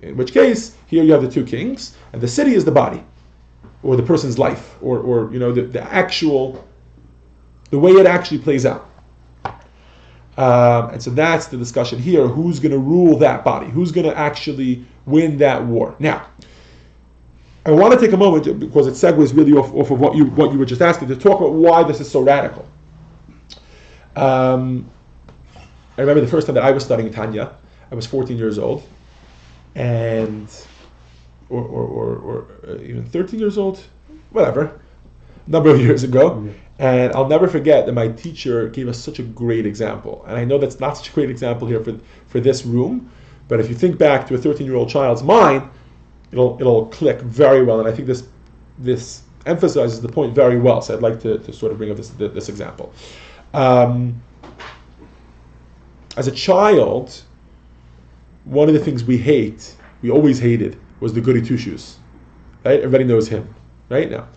In which case, here you have the two kings, and the city is the body, or the person's life, or the way it actually plays out. And so that's the discussion here. Who's going to rule that body? Who's going to actually win that war? Now, I want to take a moment, because it segues really off of what you were just asking, to talk about why this is so radical. I remember the first time that I was studying Tanya. I was 14 years old, and or even 13 years old, whatever, a number of years ago. Yeah. And I'll never forget that my teacher gave us such a great example. And I know that's not such a great example here for this room, But if you think back to a 13-year-old child's mind, it'll click very well. And I think this emphasizes the point very well. So I'd like to sort of bring up this example. As a child, one of the things we always hated, was the goody two-shoes. Right? Everybody knows him. Right? Now,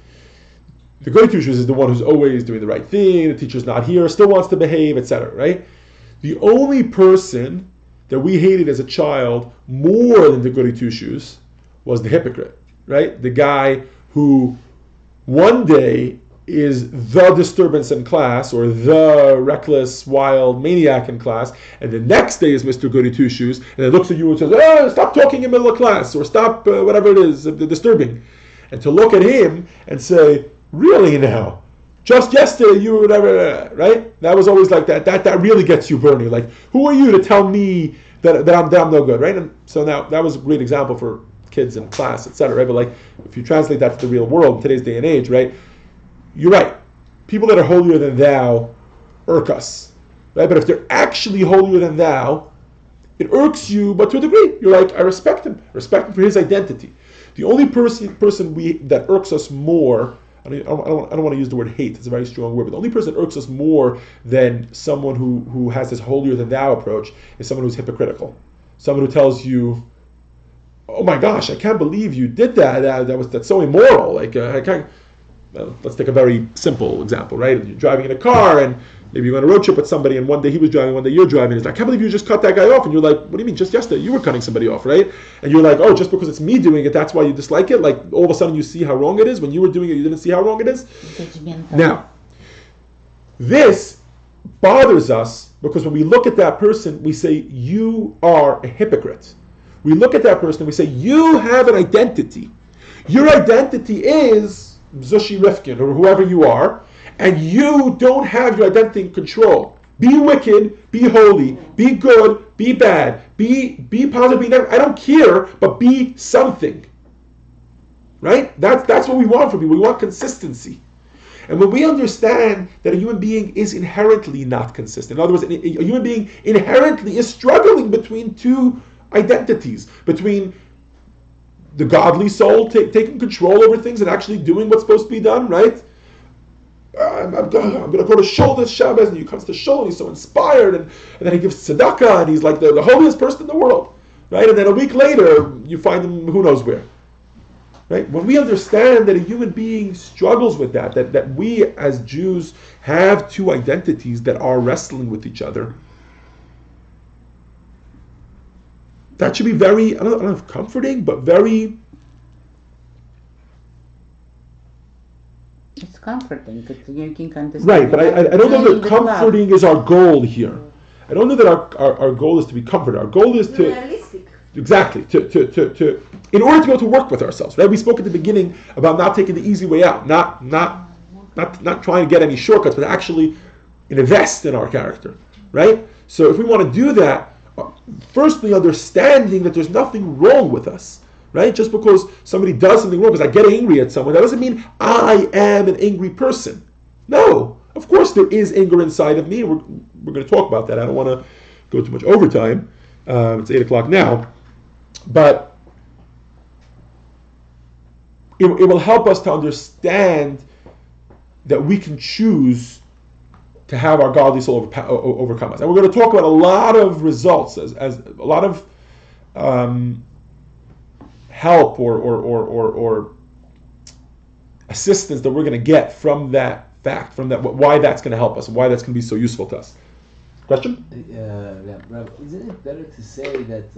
the goody two-shoes is the one who's always doing the right thing, the teacher's not here, still wants to behave, etc. Right? The only person that we hated as a child more than the goody two-shoes was the hypocrite. Right? The guy who one day is the disturbance in class, or the reckless, wild maniac in class, and the next day is Mr. Goody Two-Shoes, and then looks at you and says, stop talking in the middle of class, or stop whatever it is, disturbing. And to look at him and say, really now? Just yesterday you were whatever, right? That was always like that. That really gets you burning. Like, who are you to tell me that I'm no good, right? And so now that was a great example for kids in class, etc. Right? But like, if you translate that to the real world in today's day and age, right? You're right. People that are holier than thou irk us, right? But if they're actually holier than thou, it irks you, but to a degree. You're like, I respect him for his identity. The only person that irks us more, I don't want to use the word hate, it's a very strong word, but the only person that irks us more than someone who has this holier than thou approach is someone who's hypocritical. Someone who tells you, oh my gosh, I can't believe you did that. That's so immoral. Like, I can't. Let's take a very simple example, right? You're driving in a car, and maybe you're on a road trip with somebody, and one day he was driving, one day you're driving. He's like, I can't believe you just cut that guy off. And you're like, what do you mean? Just yesterday you were cutting somebody off, right? And you're like, oh, just because it's me doing it, that's why you dislike it? Like, all of a sudden you see how wrong it is? When you were doing it, you didn't see how wrong it is? Now, this bothers us because when we look at that person, we say, you are a hypocrite. We look at that person and we say, you have an identity. Your identity is Zushi Rifkin, or whoever you are, and you don't have your identity in control. Be wicked, be holy, be good, be bad, be positive, be negative. I don't care, but be something. Right? That's what we want from people. We want consistency. And when we understand that a human being is inherently not consistent, in other words, a human being inherently is struggling between two identities, between the godly soul taking control over things and actually doing what's supposed to be done, right? I'm going to go to Shul this Shabbos, and he comes to Shul, and he's so inspired, and then he gives tzedakah, and he's like the holiest person in the world, right? And then a week later, you find him who knows where, right? When we understand that a human being struggles with that we as Jews have two identities that are wrestling with each other, that should be very, I don't know if comforting, but very... It's comforting, because you can understand. Right, but I don't know that comforting is our goal here. I don't know that our goal is to be comforted. Our goal is to... Realistic. Exactly. To in order to be able to work with ourselves, right? We spoke at the beginning about not taking the easy way out, not trying to get any shortcuts, but actually invest in our character, right? So if we want to do that, firstly, understanding that there's nothing wrong with us, right? Just because somebody does something wrong, because I get angry at someone, that doesn't mean I am an angry person. No, of course there is anger inside of me, and we're going to talk about that. I don't want to go too much overtime. It's 8 o'clock now, but it will help us to understand that we can choose to have our godly soul overcome us. And we're going to talk about a lot of results, as a lot of help or assistance that we're going to get from that fact, from that, why that's going to help us and why that's going to be so useful to us. Question? Isn't it better to say that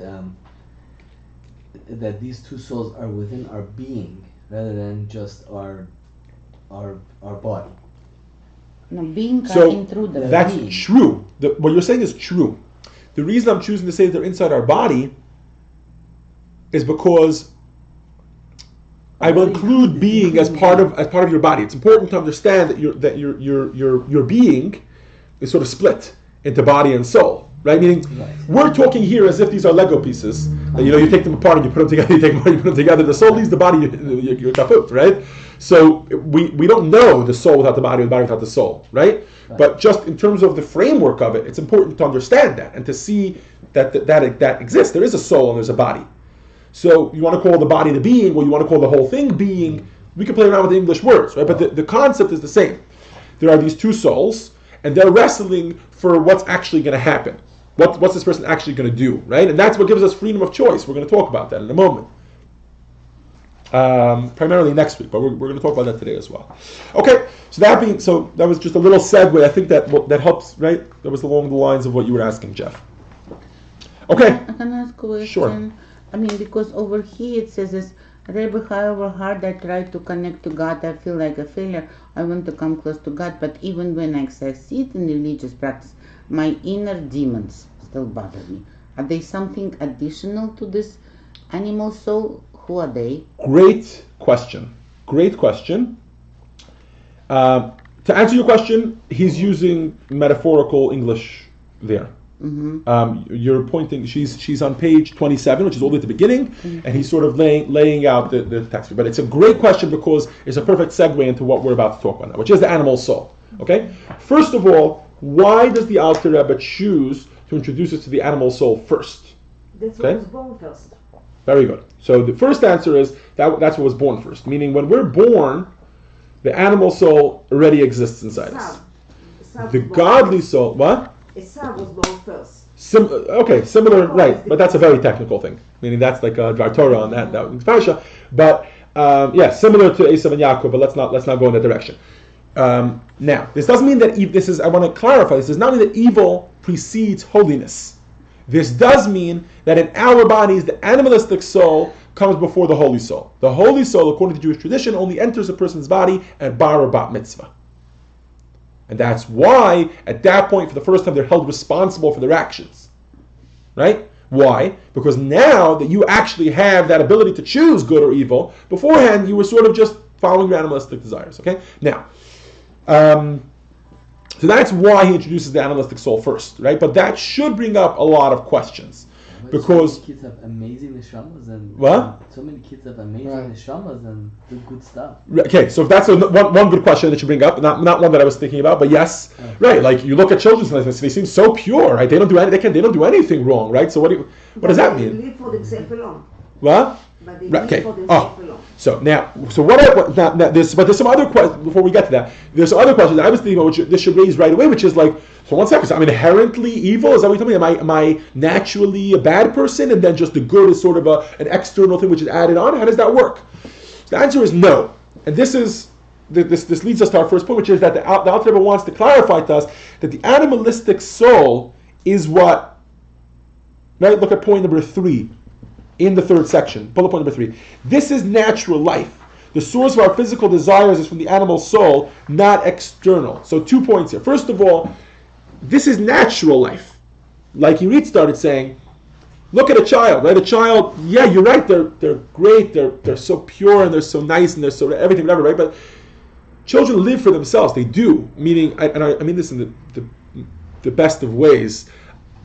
that these two souls are within our being rather than just our body? No, being cutting through the that's being. True. What you're saying is true. The reason I'm choosing to say that they're inside our body is because I will include being as part of your body. It's important to understand that your being is sort of split into body and soul, right? Meaning, we're talking here as if these are Lego pieces. That, you take them apart and you put them together. You take them apart, you put them together. The soul leaves the body. You're kaput, right? So we don't know the soul without the body, or the body without the soul, right? But just in terms of the framework of it, it's important to understand that and to see that exists. There is a soul and there's a body. So you want to call the body the being, or you want to call the whole thing being. We can play around with the English words, right? But the concept is the same. There are these two souls, and they're wrestling for what's actually going to happen. What's this person actually going to do, right? And that's what gives us freedom of choice. We're going to talk about that in a moment. Primarily next week, but we're going to talk about that today as well. Okay, so that was just a little segue. I think that helps, right? That was along the lines of what you were asking, Jeff. Okay. I can ask a question. Sure. I mean, because over here it says this, Rebbe, however hard I try to connect to God, I feel like a failure. I want to come close to God, but even when I succeed in religious practice, my inner demons still bother me. Are they something additional to this animal soul? Who are they? Great question. To answer your question, he's using metaphorical English there. Mm-hmm. You're pointing. She's on page 27, which is all the way at the beginning, and he's sort of laying out the text. But it's a great question because it's a perfect segue into what we're about to talk about now, which is the animal soul. Okay. First of all, why does the Alter Rebbe choose to introduce us to the animal soul first? That's Okay. what was born first. Very good. So the first answer is that's what was born first. Meaning, when we're born, the animal soul already exists inside us. The godly soul. What? Esav was born first. Similar, right? But that's a very technical thing. Meaning that's like a Dvar Torah on that parasha. But similar to Esav and Yaakov. But let's not go in that direction. Now, this doesn't mean that I want to clarify. This does not mean that evil precedes holiness. This does mean that in our bodies, the animalistic soul comes before the holy soul. The holy soul, according to Jewish tradition, only enters a person's body at bar or bat mitzvah. And that's why, at that point, for the first time, they're held responsible for their actions. Right? Why? Because now that you actually have that ability to choose good or evil, beforehand, you were sort of just following your animalistic desires. Okay? Now, so that's why he introduces the animalistic soul first, right? But that should bring up a lot of questions, because so many kids have amazing neshamas and what? So many kids have amazing neshamas and do good stuff. Okay, so if that's one good question that you bring up, not one that I was thinking about, but yes, right? Like you look at children, they seem so pure, right? They don't do anything wrong, right? So what does that mean? They live for themselves alone. What? But they live for themselves alone. So there's some other questions before we get to that. There's some other questions that I was thinking about, which this should raise right away, which is like, so one second, so I'm inherently evil? Is that what you're telling me? Am I naturally a bad person, and then just the good is sort of an external thing which is added on? How does that work? So the answer is no. And this leads us to our first point, which is that the Alter Rebbe wants to clarify to us that the animalistic soul is what. Right? Look at point number 3. In the third section, bullet point number 3. This is natural life. The source of our physical desires is from the animal soul, not external. So 2 points here. First of all, this is natural life. Like Yirit started saying, look at a child, right? A child, yeah, you're right, they're great, they're so pure and they're so nice and they're so everything, whatever, right? But children live for themselves. They do. Meaning, I mean this in the best of ways.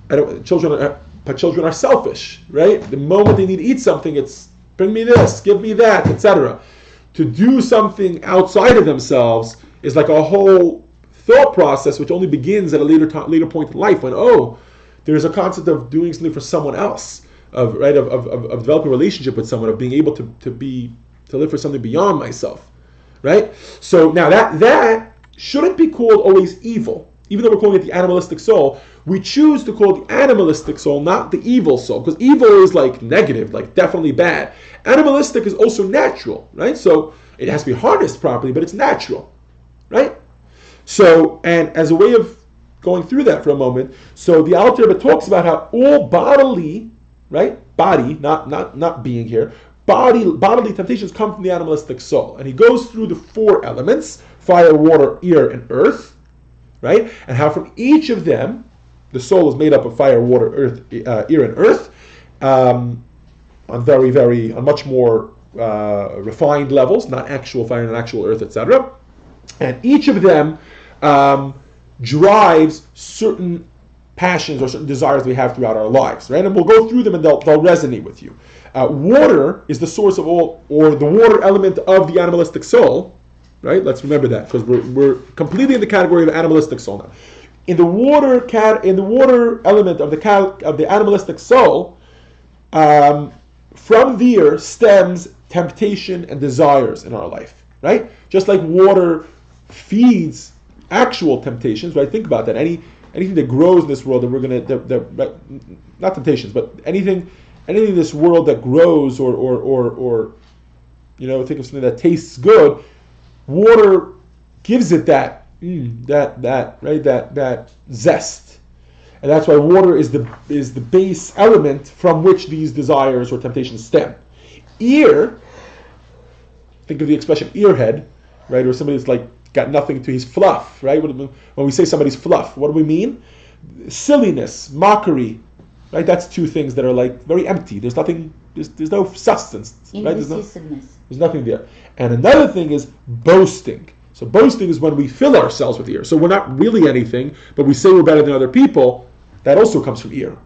But children are selfish, right? The moment they need to eat something, it's bring me this, give me that, etc. To do something outside of themselves is like a whole thought process which only begins at a later point in life, when there's a concept of doing something for someone else, of developing a relationship with someone, of being able to live for something beyond myself, right? So now that shouldn't be called always evil. Even though we're calling it the animalistic soul, we choose to call it the animalistic soul, not the evil soul, because evil is like negative, like definitely bad. Animalistic is also natural, right? So it has to be harnessed properly, but it's natural, right? So, and as a way of going through that for a moment, so the Alter Rebbe talks about how all bodily, right, body, not being here, bodily temptations come from the animalistic soul, and he goes through the 4 elements: fire, water, air, and earth. Right? And how from each of them, the soul is made up of fire, water, earth, air, and earth, on much more refined levels, not actual fire and actual earth, etc. And each of them drives certain passions or certain desires we have throughout our lives, right? And we'll go through them and they'll resonate with you. Water is the source of all, or the water element of the animalistic soul. Right? Let's remember that, because we're completely in the category of animalistic soul now. in the water element of the animalistic soul, from there stems temptation and desires in our life, right? Just like water feeds actual temptations, right? Think about that. Anything that grows in this world that we're gonna, not temptations, but anything in this world that grows or think of something that tastes good, water gives it that zest, and that's why water is the base element from which these desires or temptations stem. Ear, think of the expression earhead, right? Or somebody's like got nothing to his fluff, right? When we say somebody's fluff, what do we mean? Silliness, mockery, right? That's two things that are like very empty. There's nothing. There's no substance, right? There's nothing there. And another thing is boasting. So boasting is when we fill ourselves with ear. So we're not really anything, but we say we're better than other people. That also comes from ear.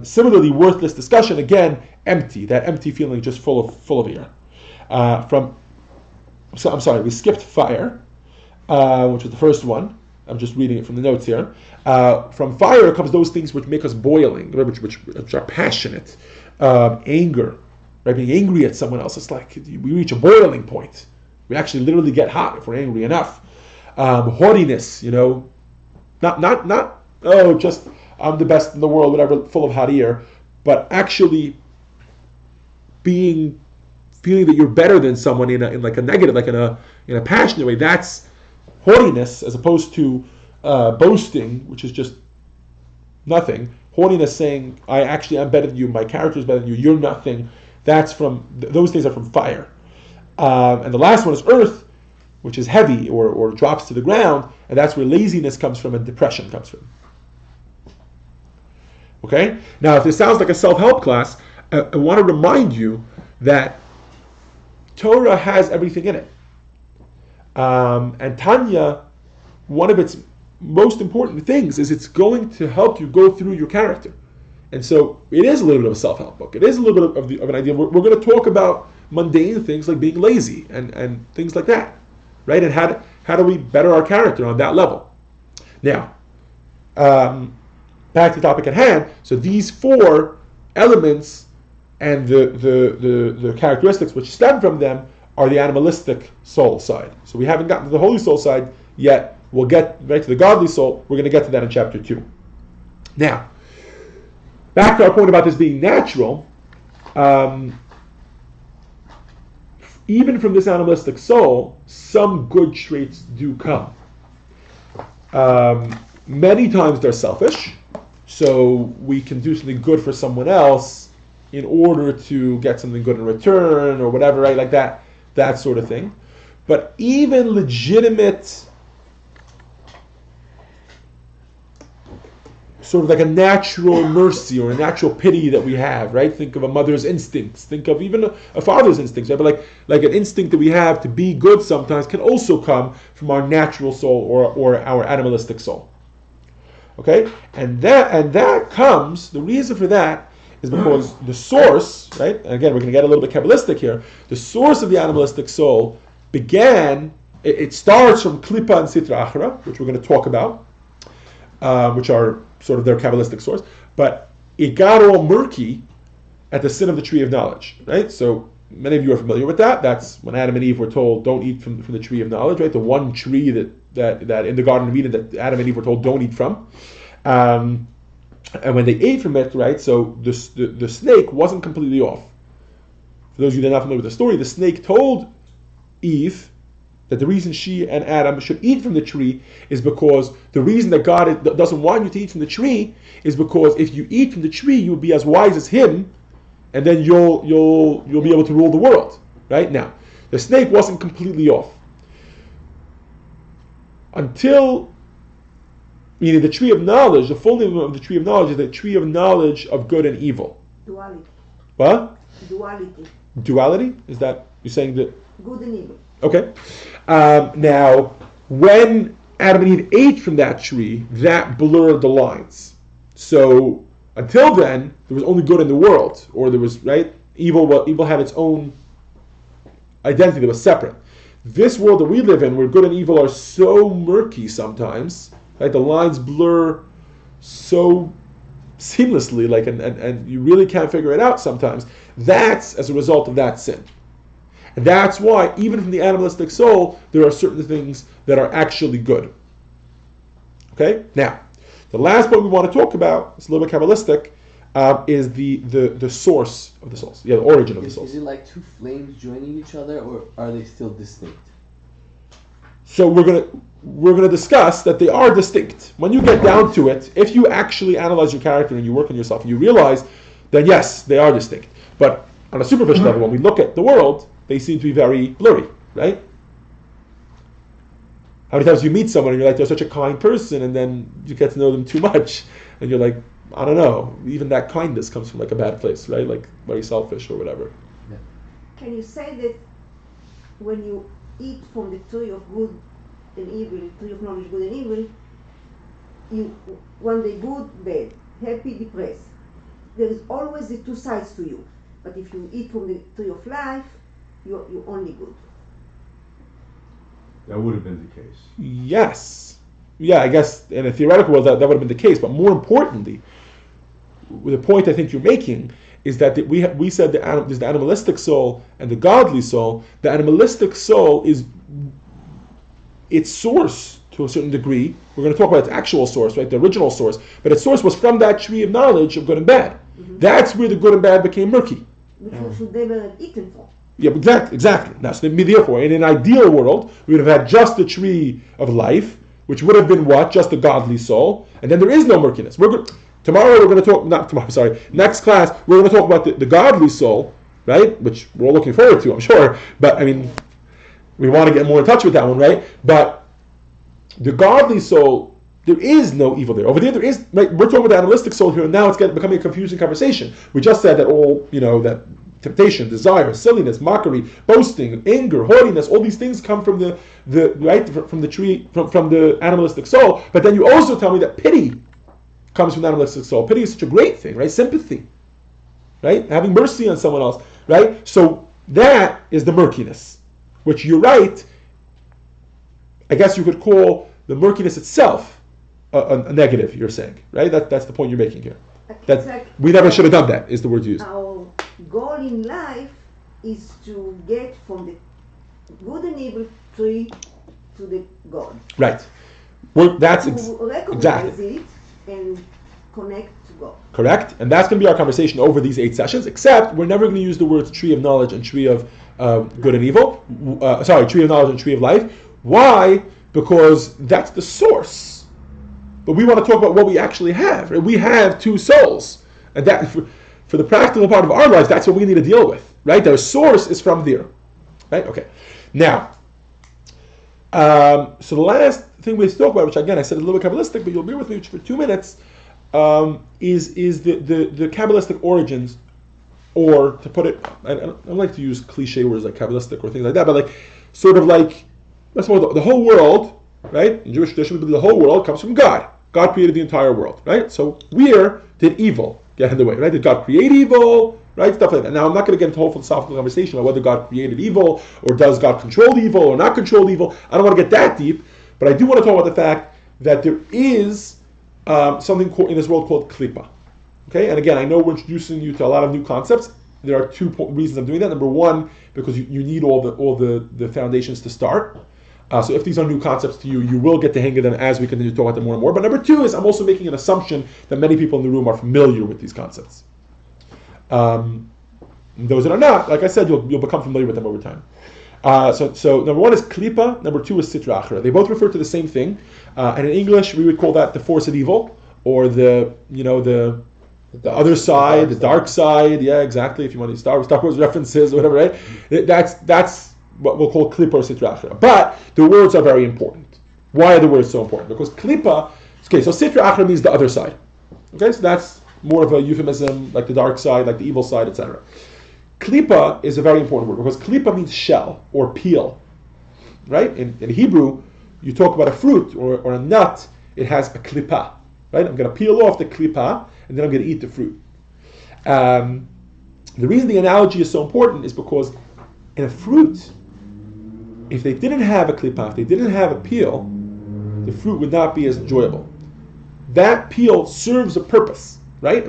Similarly, worthless discussion, again, empty. That empty feeling, just full of ear. We skipped fire, which was the first one. I'm just reading it from the notes here. From fire comes those things which make us boiling, which are passionate. Anger, right? Being angry at someone else. It's like we reach a boiling point. We actually literally get hot if we're angry enough. Haughtiness, not just I'm the best in the world, whatever, full of hot ear, but actually feeling that you're better than someone in like a negative, like in a passionate way. That's haughtiness, as opposed to boasting, which is just nothing. Haughtiness, saying I'm better than you, my character is better than you, you're nothing. Those things are from fire. And the last one is earth, which is heavy or drops to the ground, and that's where laziness comes from and depression comes from. Okay? Now, if this sounds like a self-help class, I want to remind you that Torah has everything in it. And Tanya, one of its most important things is it's going to help you go through your character. And so it is a little bit of a self-help book. It is a little bit of an idea. We're going to talk about mundane things like being lazy and things like that, right? And how do we better our character on that level? Now, back to the topic at hand. So these four elements and the characteristics which stem from them are the animalistic soul side. So we haven't gotten to the holy soul side yet. We'll get right to the godly soul. We're going to get to that in chapter 2. Now, back to our point about this being natural. Even from this animalistic soul, some good traits do come. Many times they're selfish, so we can do something good for someone else in order to get something good in return or whatever, right? Like that sort of thing. But even legitimate, sort of like a natural mercy or a natural pity that we have, right? Think of a mother's instincts. Think of even a father's instincts, right? But like an instinct that we have to be good sometimes can also come from our natural soul or our animalistic soul. Okay? And that comes, the reason for that is because the source, right? And again, we're going to get a little bit Kabbalistic here. The source of the animalistic soul it starts from Klippa and Sitra Achra, which we're going to talk about, which are sort of their Kabbalistic source, but it got all murky at the sin of the tree of knowledge, right? So many of you are familiar with that. That's when Adam and Eve were told, don't eat from the tree of knowledge, right? The one tree that in the Garden of Eden that Adam and Eve were told, don't eat from. And when they ate from it, right, so the snake wasn't completely off. For those of you that are not familiar with the story, the snake told Eve that the reason she and Adam should eat from the tree is because the reason that God doesn't want you to eat from the tree is because if you eat from the tree, you'll be as wise as Him, and then you'll be able to rule the world. Right? Now, the snake wasn't completely off until, meaning the tree of knowledge. The full name of the tree of knowledge is the tree of knowledge of good and evil. Duality. What? Duality. Duality? Is that you're saying that? Good and evil. Okay. Now, when Adam and Eve ate from that tree, that blurred the lines. So until then, there was only good in the world, or there was, right? Evil had its own identity that was separate. This world that we live in, where good and evil are so murky sometimes, Right? The lines blur so seamlessly, like, and you really can't figure it out sometimes. That's as a result of that sin. And that's why, even from the animalistic soul, there are certain things that are actually good. Okay? Now, the last point we want to talk about, it's a little bit Kabbalistic, is the source of the souls, the origin of the souls. Is it like two flames joining each other, or are they still distinct? So we're gonna discuss that they are distinct. When you get down to it, if you actually analyze your character and you work on yourself and you realize, then yes, they are distinct. But on a superficial level, when we look at the world, they seem to be very blurry, right? How many times you meet someone and you're like, they're such a kind person, and then you get to know them too much, and you're like, I don't know, even that kindness comes from like a bad place, right? Like very selfish or whatever. Yeah. Can you say that when you eat from the tree of good and evil, tree of knowledge, good and evil, you one day good, bad, happy, depressed. There is always the two sides to you. But if you eat from the tree of life, you're only good. That would have been the case. Yes. Yeah, I guess in a theoretical world that would have been the case. But more importantly, the point I think you're making is that we said there's the animalistic soul and the godly soul. The animalistic soul is its source to a certain degree. We're going to talk about its actual source, right? The original source. But its source was from that tree of knowledge of good and bad. Mm-hmm. That's where the good and bad became murky. Which you should never have eaten from. Yeah, exactly. Now, so therefore, in an ideal world, we would have had just the tree of life, which would have been what? Just the godly soul. And then there is no murkiness. Tomorrow we're going to talk, next class, we're going to talk about the godly soul, right? Which we're all looking forward to, I'm sure. But, I mean, we want to get more in touch with that one, right? But the godly soul, there is no evil there. Over there is, right? We're talking about the animalistic soul here, and now it's becoming a confusing conversation. We just said that all, that temptation, desire, silliness, mockery, boasting, anger, haughtiness, all these things come from the from the tree, from the animalistic soul. But then you also tell me that pity comes from the animalistic soul. Pity is such a great thing, right? Sympathy, right? Having mercy on someone else, right? So that is the murkiness, which you're right, I guess you could call the murkiness itself a negative, you're saying, right? That's the point you're making here. That like we never should have done that, is the word used. Our goal in life is to get from the good and evil tree to the God. Right. That's recognize exactly it and connect to God. Correct. And that's going to be our conversation over these 8 sessions, except we're never going to use the words tree of knowledge and tree of good and evil. Tree of knowledge and tree of life. Why? Because that's the source. But we want to talk about what we actually have. Right? We have 2 souls. And that, for the practical part of our lives, that's what we need to deal with. Right? Their source is from there. Right? Okay. Now, so the last thing we spoke about, which again I said a little bit Kabbalistic, but you'll bear with me for 2 minutes, is the Kabbalistic origins, or to put it, I don't like to use cliche words like Kabbalistic or things like that, but like, sort of like, let's suppose the whole world, right? In Jewish tradition, we believe the whole world comes from God. God created the entire world, right? So where did evil get in the way, right? Did God create evil, right? Stuff like that. Now, I'm not going to get into a whole philosophical conversation about whether God created evil, or does God control evil, or not control evil. I don't want to get that deep, but I do want to talk about the fact that there is something in this world called klipa. Okay, and again, I know we're introducing you to a lot of new concepts. There are 2 reasons I'm doing that. Number 1, because you need all the foundations to start. So if these are new concepts to you, you will get the hang of them as we continue to talk about them more and more. But number 2 is I'm also making an assumption that many people in the room are familiar with these concepts. Those that are not, like I said, you'll become familiar with them over time. So number 1 is klipa, number 2 is sitra achra. They both refer to the same thing, and in English we would call that the force of evil, or the other side, the dark side. Yeah, exactly. If you want to Star Wars references or whatever, right? That's what we'll call klipa or sitra achra. But the words are very important. Why are the words so important? Because klipa, okay, so sitra achra means the other side. Okay, so that's more of a euphemism, like the dark side, like the evil side, etc. Klipa is a very important word because klipa means shell or peel, right? In Hebrew, you talk about a fruit or a nut, it has a klipa, right? I'm going to peel off the klipa and then I'm going to eat the fruit. The reason the analogy is so important is because in a fruit, if they didn't have a klipa, if they didn't have a peel, the fruit would not be as enjoyable. That peel serves a purpose, right?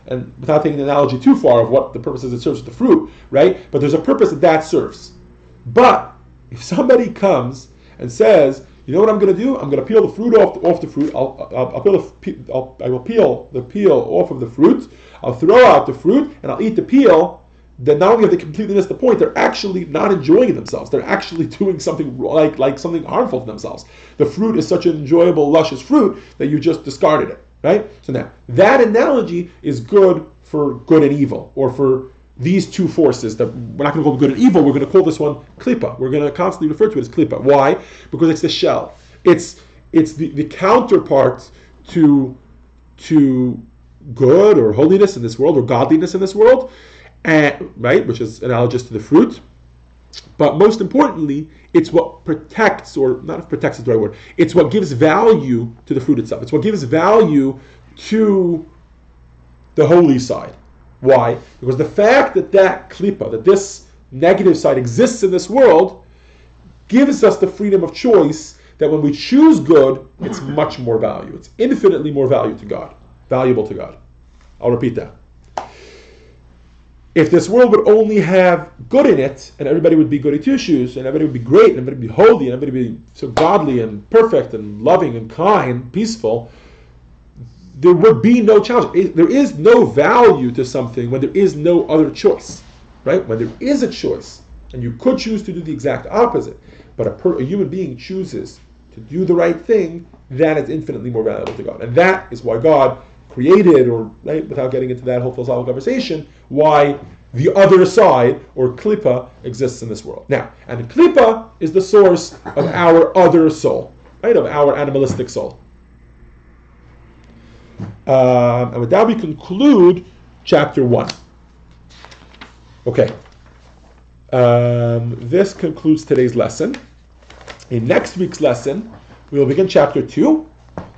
And without taking the analogy too far of what the purpose is it serves with the fruit, right? But there's a purpose that serves. But if somebody comes and says, you know what I'm going to do? I'm going to peel the fruit off the fruit. I will peel the peel off of the fruit. I'll throw out the fruit and I'll eat the peel. Then not only have they completely missed the point, they're actually not enjoying themselves. They're actually doing something like something harmful to themselves. The fruit is such an enjoyable, luscious fruit that you just discarded it, right? So now, that analogy is good for good and evil, or for these two forces that we're not going to call good and evil, we're going to call this one klipa. We're going to constantly refer to it as klipa. Why? Because it's the shell. It's the counterpart to good or holiness in this world, or godliness in this world, right? Which is analogous to the fruit. But most importantly, it's what protects, or not if protects is the right word, it's what gives value to the fruit itself. It's what gives value to the holy side. Why? Because the fact that klipa, that this negative side exists in this world, gives us the freedom of choice that when we choose good, it's much more value. It's infinitely more valuable to God. I'll repeat that. If this world would only have good in it, and everybody would be goody two-shoes, and everybody would be great, and everybody would be holy, and everybody would be so godly and perfect and loving and kind, peaceful, there would be no challenge. There is no value to something when there is no other choice, right? When there is a choice, and you could choose to do the exact opposite, but a human being chooses to do the right thing, that is infinitely more valuable to God. And that is why God created, or right, without getting into that whole philosophical conversation, why the other side, or klipa, exists in this world. Now, and klipa is the source of our other soul, right? Of our animalistic soul. And with that, we conclude chapter 1. Okay. This concludes today's lesson. In next week's lesson, we will begin chapter 2,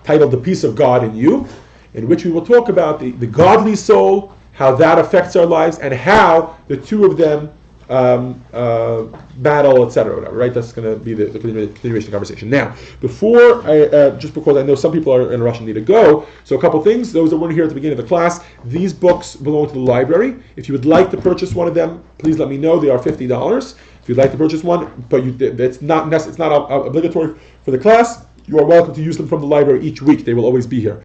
titled The Peace of God in You, in which we will talk about the godly soul, how that affects our lives, and how the two of them battle, etc. Whatever, right? That's going to be the continuation of the conversation. Now, before just because I know some people are in a rush and need to go, so a couple things. Those that weren't here at the beginning of the class, these books belong to the library. If you would like to purchase one of them, please let me know. They are $50. If you'd like to purchase one, but it's not obligatory for the class, you are welcome to use them from the library each week. They will always be here.